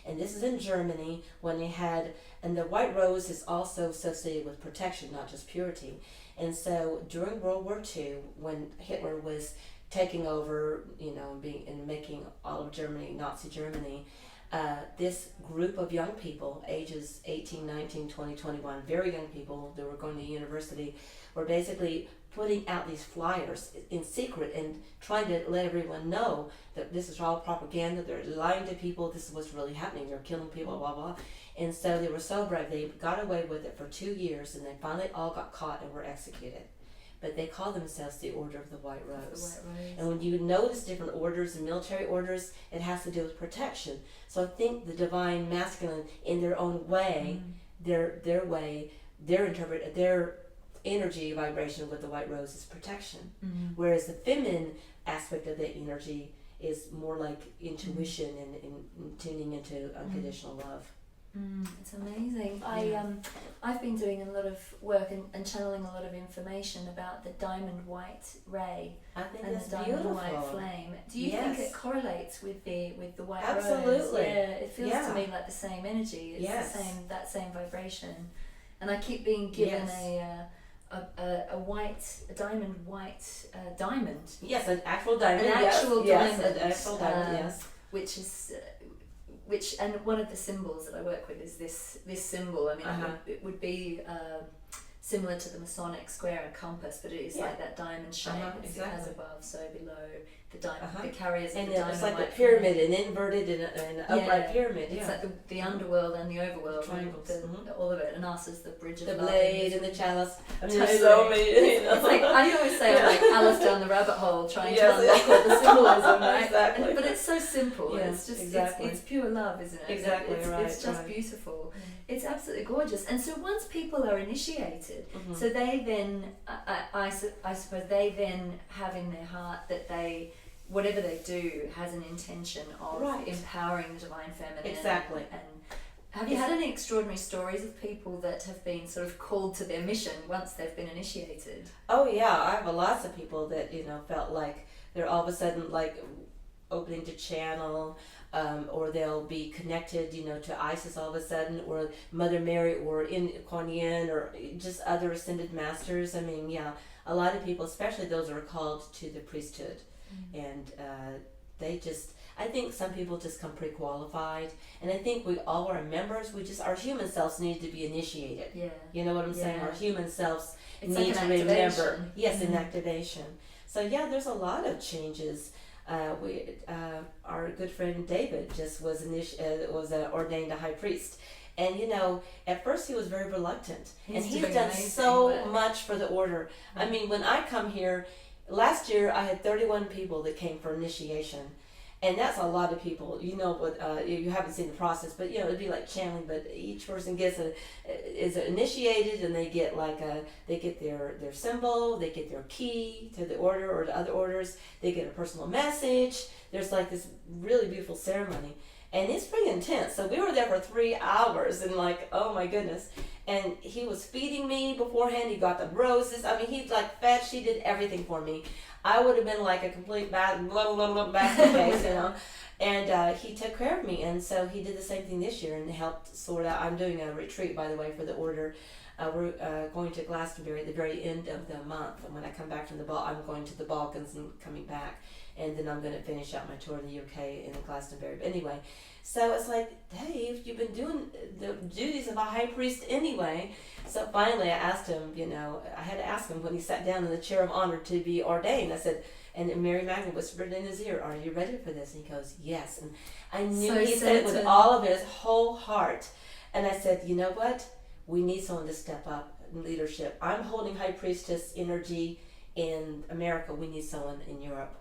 And this is in Germany when they had, and the White Rose is also associated with protection, not just purity. And so during World War II, when Hitler was taking over, and making all of Germany, Nazi Germany, this group of young people, ages 18, 19, 20, 21, very young people that were going to university, were basically putting out these flyers in secret and trying to let everyone know that this is all propaganda, they're lying to people, this is what's really happening, they're killing people, blah, blah. And so they were so brave, they got away with it for 2 years, and they finally all got caught and were executed. But they call themselves the Order of the White Rose. And when you notice different orders and military orders, it has to do with protection. So I think the divine masculine, in their own way, their energy vibration with the White Rose is protection. Whereas the feminine aspect of the energy is more like intuition and tuning into unconditional love. It's amazing. I've been doing a lot of work and channeling a lot of information about the diamond white ray and the diamond white flame. Do you think it correlates with the white rose? Absolutely. Yeah, it feels to me like the same energy. It's that same vibration. And I keep being given a diamond white diamond. Yes, an actual diamond. An actual diamond. Yes, an actual diamond. Yes. Which and one of the symbols that I work with is this symbol. I mean, it would be similar to the Masonic square and compass, but it is like that diamond shape. It has above, so below the diamond, the carriers of the diamond. And it's like the pyramid, an inverted and an upright pyramid. It's like the underworld and the overworld, triangles, all of it, and us as the bridge of the love. blade and the chalice. I mean, totally. there's so many. It's like I always say, I'm like Alice down the rabbit hole, trying to unlock all the symbolism, right? Exactly. But it's so simple. Yeah, it's just it's pure love, isn't it? Exactly. It's just beautiful. It's absolutely gorgeous. And so once people are initiated, so they then, I suppose they then have in their heart that whatever they do has an intention of empowering the divine feminine. Exactly. And have you had any extraordinary stories of people that have been sort of called to their mission once they've been initiated? Oh yeah, I have lots of people that felt like they're all of a sudden like opening to channel. Or they'll be connected, to Isis all of a sudden, or Mother Mary, or in Kuan Yin, or just other ascended masters. I mean, a lot of people, especially those who are called to the priesthood, and I think some people just come pre-qualified, and I think we all are members. Our human selves need to be initiated. Yeah. You know what I'm saying? Our human selves need to remember. Yes, an activation. So there's a lot of changes. Our good friend David just was ordained a high priest, and at first he was very reluctant, and he's done so much for the order. I mean, when I come here, last year I had 31 people that came for initiation, and that's a lot of people. But you haven't seen the process, but it'd be like channeling. But each person is initiated, and they get their symbol, they get their key to the order or the other orders. They get a personal message. There's like this really beautiful ceremony, and it's pretty intense. So we were there for 3 hours, and oh my goodness. And he was feeding me beforehand. He got the roses. I mean, he's like fetched. He did everything for me. I would have been like a complete basket case, And he took care of me, and so he did the same thing this year and helped sort out. I'm doing a retreat, by the way, for the order we're going to Glastonbury at the very end of the month. And when I come back from the ball, I'm going to the Balkans and coming back. And then I'm going to finish out my tour in the UK in Glastonbury. But anyway, so it's like, Dave, you've been doing the duties of a high priest anyway. So finally I asked him, I had to ask him when he sat down in the chair of honor to be ordained. I said, and Mary Magdalene whispered in his ear, "Are you ready for this?" And he goes, "Yes." And I knew he said it with all of his whole heart. And I said, you know what? We need someone to step up in leadership. I'm holding high priestess energy in America. We need someone in Europe.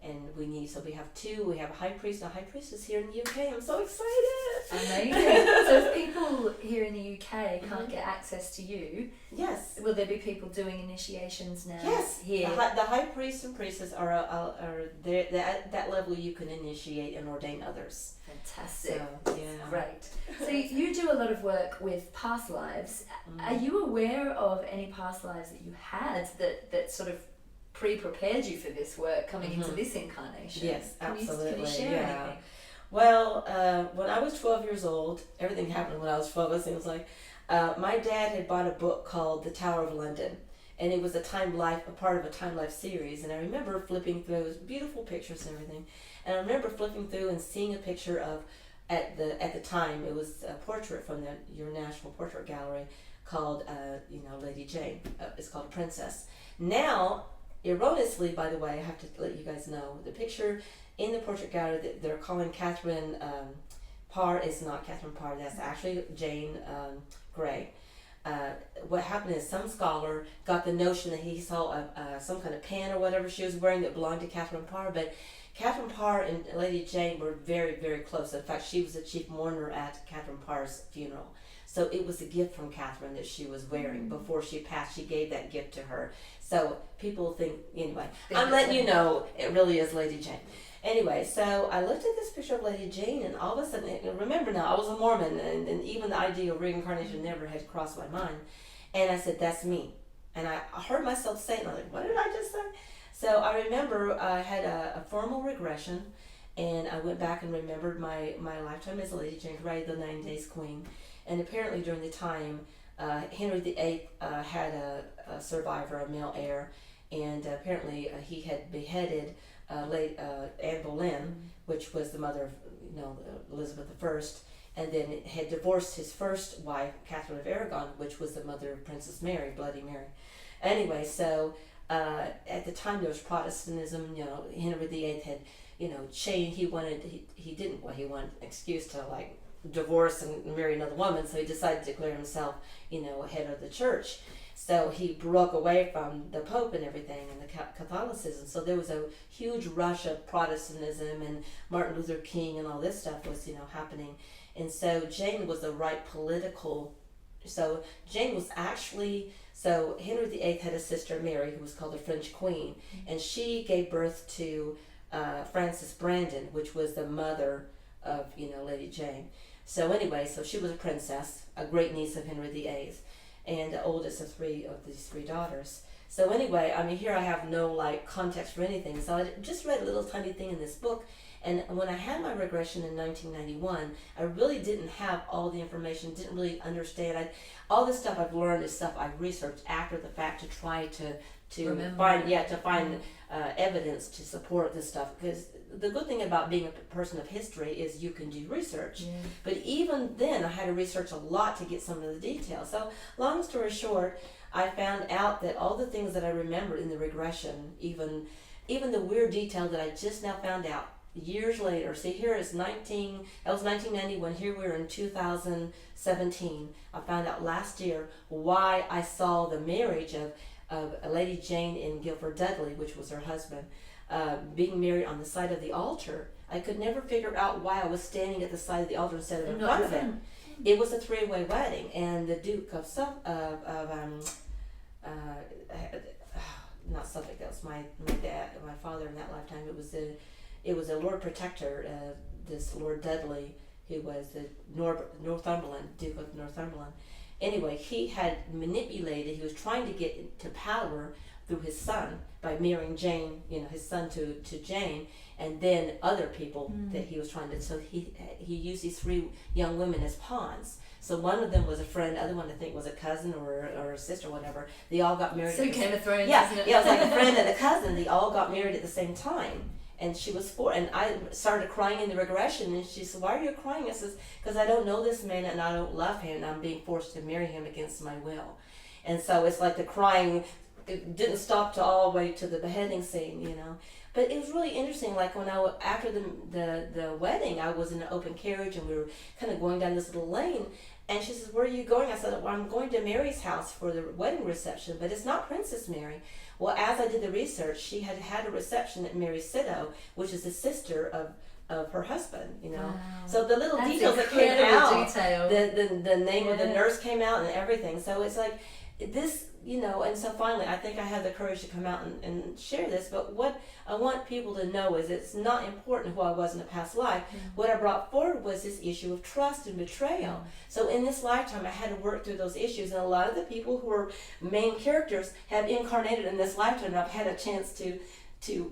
And so we have two. We have a high priest and a high priestess here in the UK. I'm so excited. Amazing. So if people here in the UK can't get access to you, yes, will there be people doing initiations now? Yes, here. The high priests and priestesses are there. At that level, you can initiate and ordain others. Fantastic. So, yeah. Great. So you do a lot of work with past lives. Are you aware of any past lives that you had that sort of pre-prepared you for this work coming into this incarnation? Yes, absolutely. Can you share anything? Well, when I was 12 years old, everything happened when I was 12, it seems like. My dad had bought a book called The Tower of London, and it was a part of a Time Life series. And I remember flipping through, it was beautiful pictures and everything. And I remember flipping through and seeing a picture of, at the time, it was a portrait from your National Portrait Gallery called, Lady Jane. It's called a princess. Now, erroneously, by the way, I have to let you guys know, the picture in the portrait gallery that they're calling Catherine Parr is not Catherine Parr. That's actually Jane Grey. What happened is some scholar got the notion that he saw some kind of pen or whatever she was wearing that belonged to Catherine Parr, but Catherine Parr and Lady Jane were very, very close. In fact, she was the chief mourner at Catherine Parr's funeral. So it was a gift from Catherine that she was wearing. Before she passed, she gave that gift to her. So people think, anyway, I'm letting you know it really is Lady Jane. Anyway, so I looked at this picture of Lady Jane, and all of a sudden, remember now, I was a Mormon, and even the idea of reincarnation never had crossed my mind. And I said, that's me. And I heard myself say it, and I was like, what did I just say? So I remember I had a formal regression, and I went back and remembered my lifetime as Lady Jane Grey, the 9 Days Queen. And apparently during the time, Henry VIII had a survivor, a male heir, and apparently he had beheaded Anne Boleyn, which was the mother of Elizabeth I, and then had divorced his first wife, Catherine of Aragon, which was the mother of Princess Mary, Bloody Mary. Anyway, so at the time there was Protestantism. Henry VIII had changed. He wanted an excuse to divorce and marry another woman, so he decided to declare himself head of the church. So he broke away from the Pope and everything and the Catholicism. So there was a huge rush of Protestantism, and Martin Luther King and all this stuff was happening. And so Jane was the right political. So Jane was actually. So Henry VIII had a sister, Mary, who was called the French Queen, and she gave birth to Frances Brandon, which was the mother of Lady Jane. So anyway, so she was a princess, a great niece of Henry VIII, and the oldest of these three daughters. So anyway, here I have no context for anything. So I just read a little tiny thing in this book, and when I had my regression in 1991, I really didn't have all the information, didn't really understand. All this stuff I've learned is stuff I've researched after the fact to try to find evidence to support this stuff, because the good thing about being a person of history is you can do research. Yeah. But even then I had to research a lot to get some of the details. So long story short, I found out that all the things that I remembered in the regression, even the weird detail that I just now found out years later. See, here is that was 1991, here we're in 2017. I found out last year why I saw the marriage of Lady Jane and Guilford Dudley, which was her husband, being married on the side of the altar. I could never figure out why I was standing at the side of the altar instead of in front of him. It was a three-way wedding, and the Duke of not Suffolk, that was my dad, my father in that lifetime. It was a Lord Protector, this Lord Dudley, who was the Northumberland, Duke of Northumberland. Anyway, he had manipulated, he was trying to get to power through his son by marrying Jane, his son to Jane, and then other people that he was trying to. So he used these 3 young women as pawns. So one of them was a friend, the other one I think was a cousin or a sister, whatever. They all got married. So Game of Thrones, yeah, isn't it? Yeah, it was like a friend and a cousin. They all got married at the same time. And she was 4, and I started crying in the regression, and she said, "Why are you crying?" I says, "Because I don't know this man, and I don't love him, and I'm being forced to marry him against my will." And so it's like the crying, it didn't stop to all the way to the beheading scene, But it was really interesting. Like when after the wedding, I was in an open carriage, and we were kind of going down this little lane. And she says, "Where are you going?" I said, "Well, I'm going to Mary's house for the wedding reception, but it's not Princess Mary." Well, as I did the research, she had a reception at Mary Sitto, which is the sister of her husband, Wow. So the little That's details that came out, detail. the name of the nurse came out and everything. So it's like this, and so finally I think I had the courage to come out and share this. But what I want people to know is it's not important who I was in a past life. What I brought forward was this issue of trust and betrayal. So in this lifetime I had to work through those issues, and a lot of the people who are main characters have incarnated in this lifetime, and I've had a chance to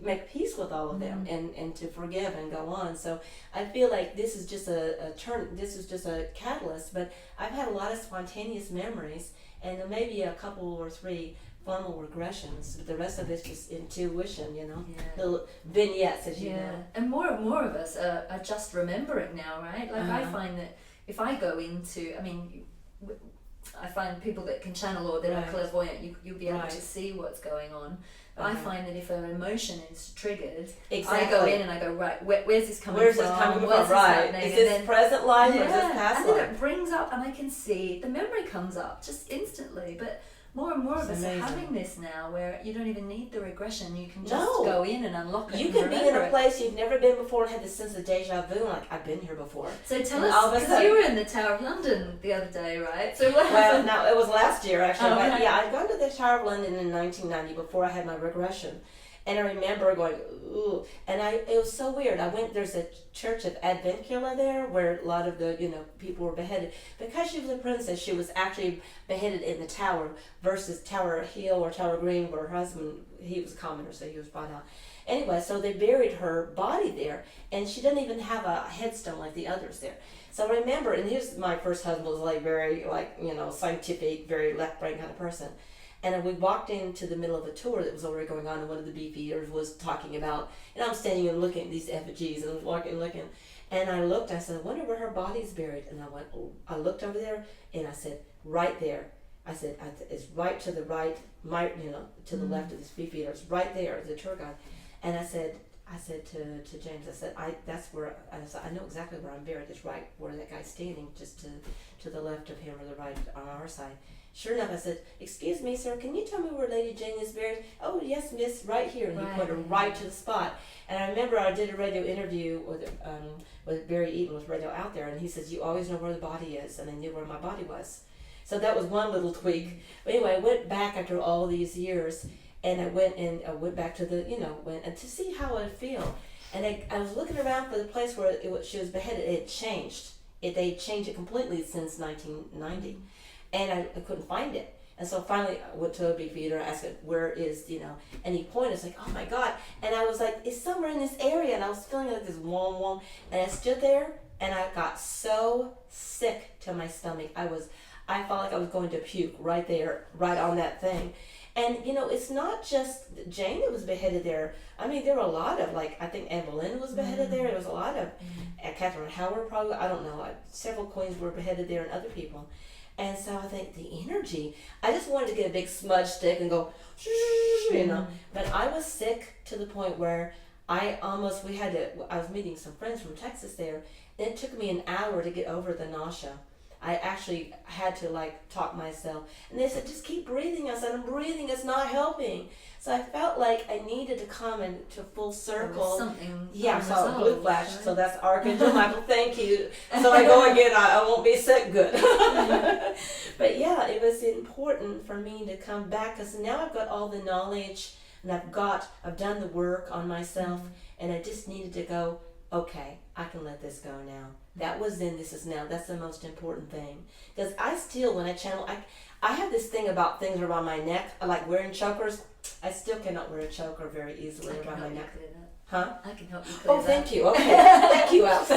make peace with all of them and to forgive and go on. So I feel like this is just this is just a catalyst, but I've had a lot of spontaneous memories, and maybe a couple or 3 formal regressions, but the rest of it's just intuition, little vignettes, as you know. And more of us are just remembering now, right? Like I find that if I go into, I find people that can channel or that are clairvoyant, you'll be able to see what's going on. But I find that if an emotion is triggered, I go in and I go, right, where's this coming from? Where's this coming from? What's Right. happening? Is this present life or is this past and life? then it brings up, and I can see the memory comes up just instantly. But more and more of us are having this now, where you don't even need the regression. You can just go in and unlock it. You can be in a place you've never been before and have this sense of deja vu, like I've been here before. So tell us, because you were in the Tower of London the other day, right? So what happened? Well, no, it was last year actually. Oh, But right. yeah, I'd gone to the Tower of London in 1990 before I had my regression. And I remember going, ooh, and it was so weird. There's a church of Adventula there where a lot of the, people were beheaded. Because she was a princess, she was actually beheaded in the tower versus Tower Hill or Tower Green where her husband, he was a commoner, so he was brought out. Anyway, so they buried her body there, and she didn't even have a headstone like the others there. So I remember, and here's my first husband was very, scientific, very left-brain kind of person. And we walked into the middle of a tour that was already going on, and one of the beefeaters was talking about, and I'm standing and looking at these effigies, and I was walking and looking, and I looked, I said, I wonder where her body's buried, and I looked over there, and I said, right there. I said, it's right to the right, to the left of this beefeater, it's right there, the tour guide. And I said to James, I said, that's where, I know exactly where I'm buried, it's right where that guy's standing, just to the left of him or the right on our side. Sure enough, I said, excuse me, sir, can you tell me where Lady Jane is buried? Oh, yes, miss, right here. And he pointed right to the spot. And I remember I did a radio interview with Barry Eaton with Radio Out There, and he says, you always know where the body is, and I knew where my body was. So that was one little tweak. But anyway, I went back after all these years, and I went back to the, and to see how it would feel. And I was looking around for the place where she was beheaded. It had changed. They changed it completely since 1990. And I couldn't find it. And so finally I went to a beefeater and asked him, where is, and he pointed, it's like, oh my God. And I was like, it's somewhere in this area. And I was feeling like this warm. And I stood there and I got so sick to my stomach. I felt like I was going to puke right there, right on that thing. And, it's not just Jane that was beheaded there. There were a lot of, I think Anne Boleyn was beheaded there. There was a lot of, Catherine Howard probably, I don't know, several queens were beheaded there and other people. And so I think the energy, I just wanted to get a big smudge stick and go, But I was sick to the point where I was meeting some friends from Texas there, and it took me an hour to get over the nausea. I actually had to talk myself. And they said, just keep breathing. I said, I'm breathing, it's not helping. So I felt like I needed to come into full circle. Something. Yeah, I saw a blue flash. Right? So that's Archangel Michael, thank you. So I go again, I won't be sick good. But yeah, it was important for me to come back because now I've got all the knowledge and I've done the work on myself, and I just needed to go okay, I can let this go now. That was then, this is now. That's the most important thing. Because I still, when I channel, I have this thing about things around my neck. I like wearing chokers. I still cannot wear a choker very easily around my neck. Huh? I can help you clear that. Thank you. Okay. Thank you, Alex.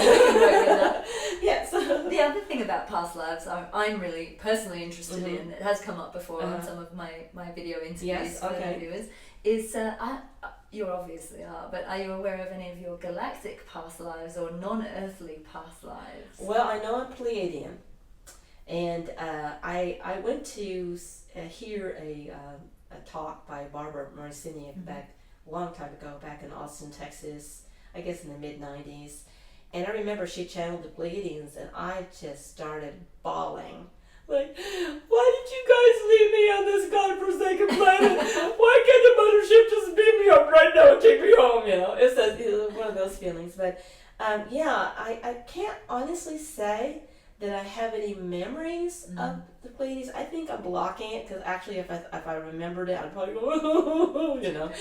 Yes. The other thing about past lives I'm really personally interested in, it has come up before on some of my video interviews for the viewers, is you obviously are, but are you aware of any of your galactic past lives or non-earthly past lives? Well, I know I'm Pleiadian, and I went to hear a talk by Barbara Marciniak back a long time ago, back in Austin, Texas, I guess in the mid-90s. And I remember she channeled the Pleiadians, and I just started bawling. Like, why did you guys leave me on this godforsaken planet? Why can't the mothership just beam me up right now and take me home? You know, it's one of those feelings. But I can't honestly say that I have any memories of the Pleiades. I think I'm blocking it because actually if I remembered it, I'd probably go, you know.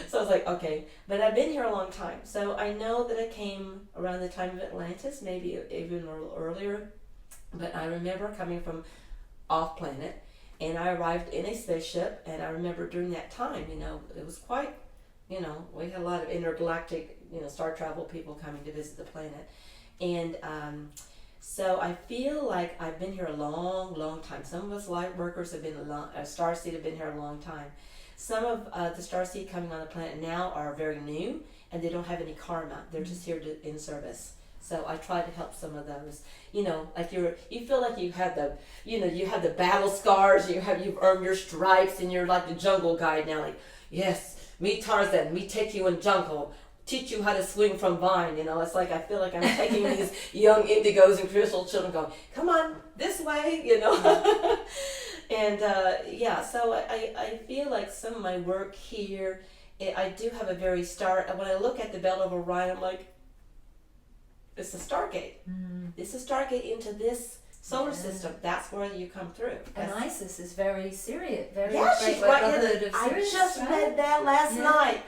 So I was like, okay. But I've been here a long time. So I know that I came around the time of Atlantis, maybe even a little earlier. But I remember coming from off planet, and I arrived in a spaceship, and I remember during that time, you know, it was quite, you know, we had a lot of intergalactic, you know, star travel people coming to visit the planet. And so I feel like I've been here a long, long time. Some of us light workers have been starseed have been here a long time. Some of the starseed coming on the planet now are very new, and they don't have any karma. They're just here in service. So I try to help some of those. You know, like you feel like you have the battle scars. You've earned your stripes, and you're like the jungle guide now. Like, yes, me Tarzan, me take you in jungle. Teach you how to swing from vine, you know. It's like I feel like I'm taking these young indigos and crystal children going, come on, this way, you know. And so I feel like some of my work here, I do have a very when I look at the Belt of Orion, I'm like, it's a Stargate. It's a Stargate into this solar system. That's where you come through. And Isis is very Syrian, very she's right here. I just read that last night.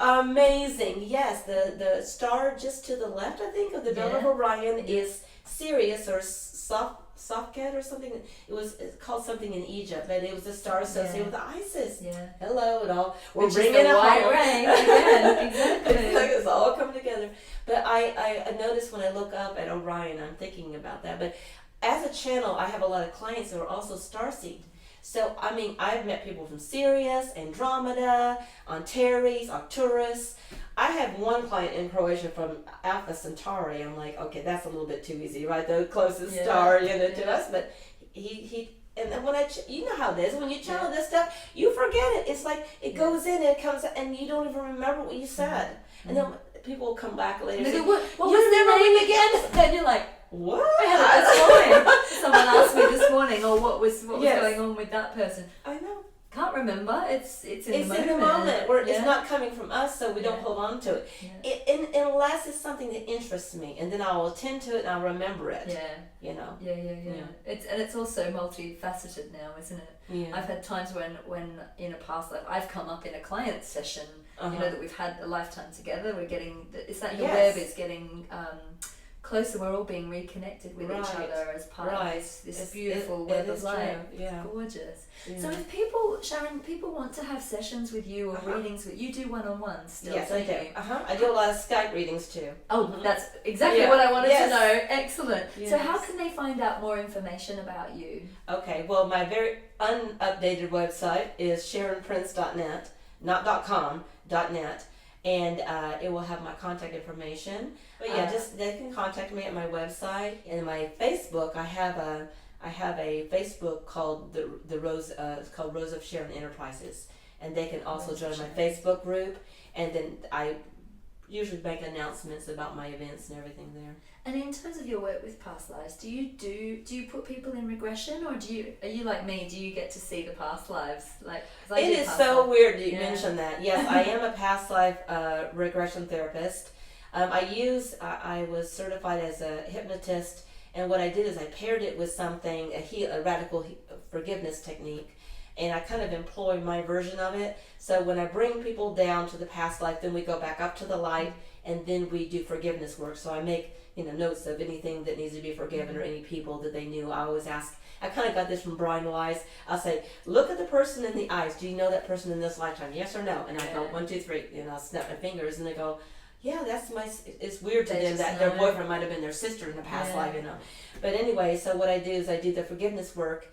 Amazing. Yes, the star just to the left, I think, of the Belt of Orion is Sirius or Softcat or something. It's called something in Egypt, but it was a star associated with Isis. Yeah. Hello, it all. We're bringing it white ring. Yeah, exactly. It's all coming together. But I notice when I look up at Orion, I'm thinking about that. But as a channel, I have a lot of clients who are also starseed. So, I mean, I've met people from Sirius, Andromeda, Antares, Arcturus. I have one client in Croatia from Alpha Centauri. I'm like, okay, that's a little bit too easy, right? The closest star, you know, to us. But he and then when you know how it is, when you channel this stuff, you forget it. It's like it goes in, it comes, and you don't even remember what you said. And then people will come back later and say, what was their name again? Then you're like, what? I had it this morning. Someone asked me this morning, what was going on with that person? I know. Can't remember. It's in the moment where it's not coming from us, so we don't hold on to it. Yeah. Unless it's something that interests me, and then I will attend to it and I'll remember it. Yeah. You know. Yeah. It's also multifaceted now, isn't it? Yeah. I've had times when in a past life I've come up in a client session. You know that we've had a lifetime together. We're getting it's like the web is getting closer. We're all being reconnected with each other as part of this beautiful web of life. Yeah. It's gorgeous. Yeah. So if people want to have sessions with you or readings with you, do one-on-ones still? Yes, I do. I do a lot of Skype readings too. Oh, that's exactly what I wanted to know. Excellent. Yes. So how can they find out more information about you? Okay, well, my very unupdated website is sharonprince.net, not .com, .net. And it will have my contact information. But just they can contact me at my website and my Facebook. I have a Facebook called the Rose. It's called Rose of Sharon Enterprises, and they can also join my Facebook group. And then I usually make announcements about my events and everything there. And in terms of your work with past lives, do you put people in regression, or are you like me? Do you get to see the past lives? It is so weird that you mention that. Yes, I am a past life regression therapist. I was certified as a hypnotist, and what I did is I paired it with something a radical forgiveness technique, and I kind of employ my version of it. So when I bring people down to the past life, then we go back up to the light, and then we do forgiveness work. So I make notes of anything that needs to be forgiven or any people that they knew. I always ask. I kind of got this from Brian Wise. I'll say, look at the person in the eyes. Do you know that person in this lifetime? Yes or no? And I go 1, 2, 3, and I'll snap my fingers, and they go, yeah, that's my. It's weird to them that their boyfriend might have been their sister in the past life, But anyway, so what I do is I do the forgiveness work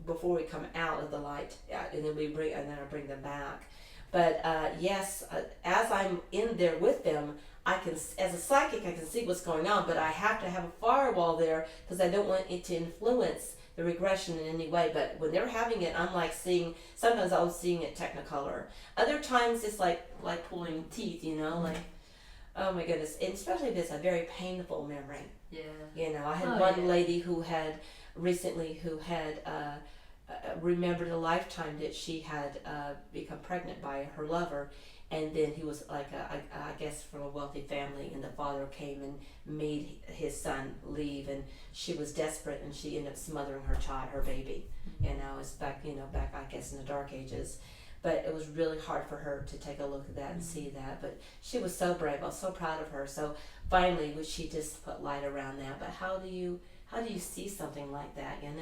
before we come out of the light, and then I bring them back. But yes, as I'm in there with them, I can, as a psychic, I can see what's going on, but I have to have a firewall there because I don't want it to influence the regression in any way. But when they're having it, I'm like sometimes I'm seeing it technicolor. Other times it's like pulling teeth, like, oh my goodness. And especially if it's a very painful memory. Yeah. I had one lady who had remembered a lifetime that she had become pregnant by her lover. And then he was like, I guess from a wealthy family, and the father came and made his son leave, and she was desperate, and she ended up smothering her baby. It's back I guess in the dark ages. But it was really hard for her to take a look at that and see that. But she was so brave. I was so proud of her. So finally, she just put light around that. But how do you see something like that, and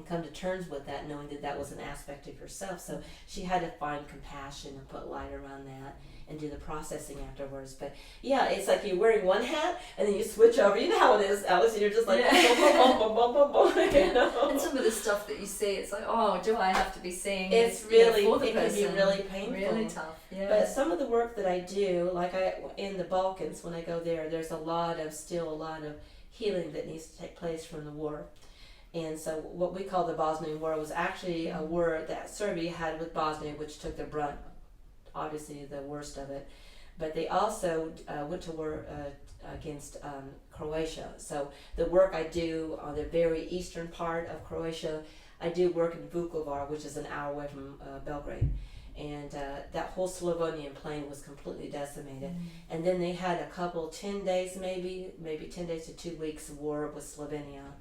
come to terms with that, knowing that was an aspect of yourself? So she had to find compassion and put light around that and do the processing afterwards. But yeah, it's like you're wearing one hat and then you switch over. You know how it is, Alice, and you're just like, And some of the stuff that you see, it's like, oh, do I have to be seeing it's this, really, for the it person? can be really painful. Really tough, yeah. But some of the work that I do, like in the Balkans, when I go there, there's still a lot of healing that needs to take place from the war. And so what we call the Bosnian War was actually a war that Serbia had with Bosnia, which took the brunt, obviously the worst of it. But they also went to war against Croatia. So the work I do on the very eastern part of Croatia, I do work in Vukovar, which is an hour away from Belgrade. And that whole Slavonian plain was completely decimated. And then they had a couple, 10 days maybe 10 days to 2 weeks war with Slovenia.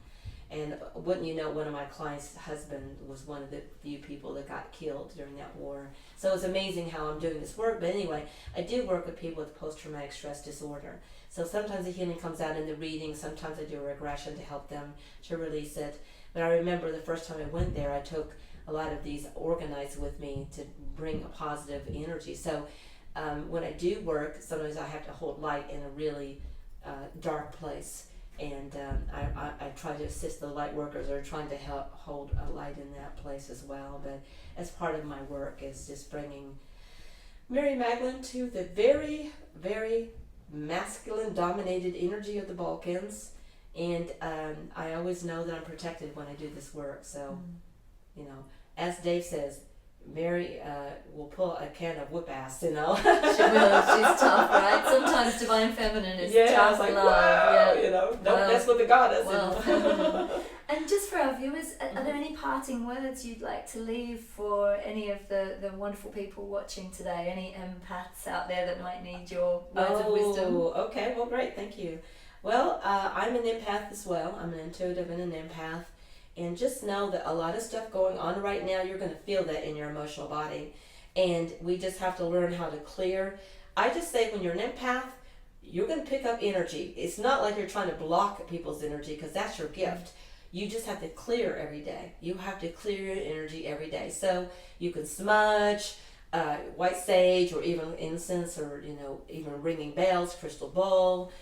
And wouldn't you know, one of my clients' husband was one of the few people that got killed during that war. So it's amazing how I'm doing this work. But anyway, I do work with people with post-traumatic stress disorder. So sometimes the healing comes out in the reading. Sometimes I do a regression to help them to release it. But I remember the first time I went there, I took a lot of these organized with me to bring a positive energy. So when I do work, sometimes I have to hold light in a really dark place. And I try to assist the light workers or trying to help hold a light in that place as well. But as part of my work is just bringing Mary Magdalene to the very, very masculine dominated energy of the Balkans. And I always know that I'm protected when I do this work. So, as Dave says, Mary will pull a can of whoop ass, She will. She's tough, right? Sometimes divine feminine is tough like, love. Wow, don't mess with the goddess. And just for our viewers, are there any parting words you'd like to leave for any of the wonderful people watching today? Any empaths out there that might need your words of wisdom? Okay. Well, great. Thank you. Well, I'm an empath as well. I'm an intuitive and an empath. And just know that a lot of stuff going on right now, you're going to feel that in your emotional body. And we just have to learn how to clear. I just say when you're an empath, you're going to pick up energy. It's not like you're trying to block people's energy because that's your gift. You just have to clear every day. You have to clear your energy every day. So you can smudge, white sage, or even incense, or even ringing bells, crystal bowl.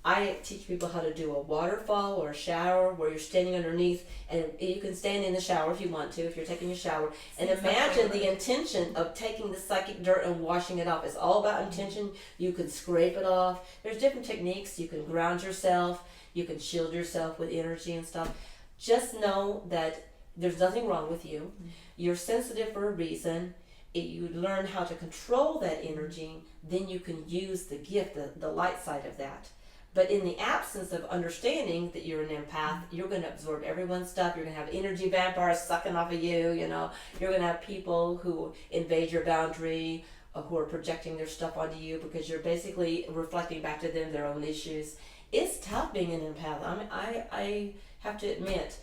I teach people how to do a waterfall or a shower where you're standing underneath, and you can stand in the shower if you want to, if you're taking a shower, and imagine the intention of taking the psychic dirt and washing it off. It's all about intention. You can scrape it off. There's different techniques. You can ground yourself. You can shield yourself with energy and stuff. Just know that there's nothing wrong with you. You're sensitive for a reason. You learn how to control that energy, then you can use the gift, the light side of that. But in the absence of understanding that you're an empath, you're going to absorb everyone's stuff. You're going to have energy vampires sucking off of you, You're going to have people who invade your boundary, who are projecting their stuff onto you because you're basically reflecting back to them their own issues. It's tough being an empath. I have to admit,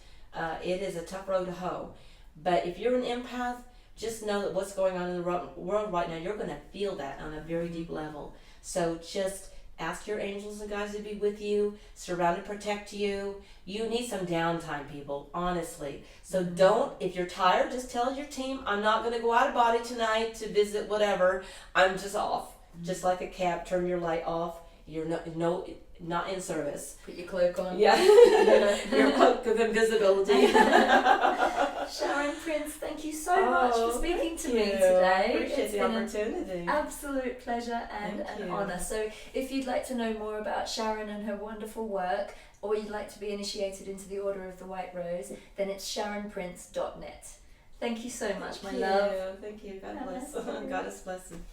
it is a tough road to hoe. But if you're an empath, just know that what's going on in the world right now, you're going to feel that on a very deep level. So just ask your angels and guides to be with you, surround and protect you. You need some downtime, people, honestly. So don't, if you're tired, just tell your team, I'm not going to go out of body tonight to visit whatever. I'm just off. Just like a cab, turn your light off. You're not in service. Put your cloak on. Yeah. Your cloak of invisibility. Sharon Prince, thank you so much for speaking to me I today. appreciate It's the been opportunity. an absolute pleasure and Thank an you. honour. So if you'd like to know more about Sharon and her wonderful work, or you'd like to be initiated into the Order of the White Rose, then it's sharonprince.net. Thank you so much, my love. Thank you. God bless. God is blessing.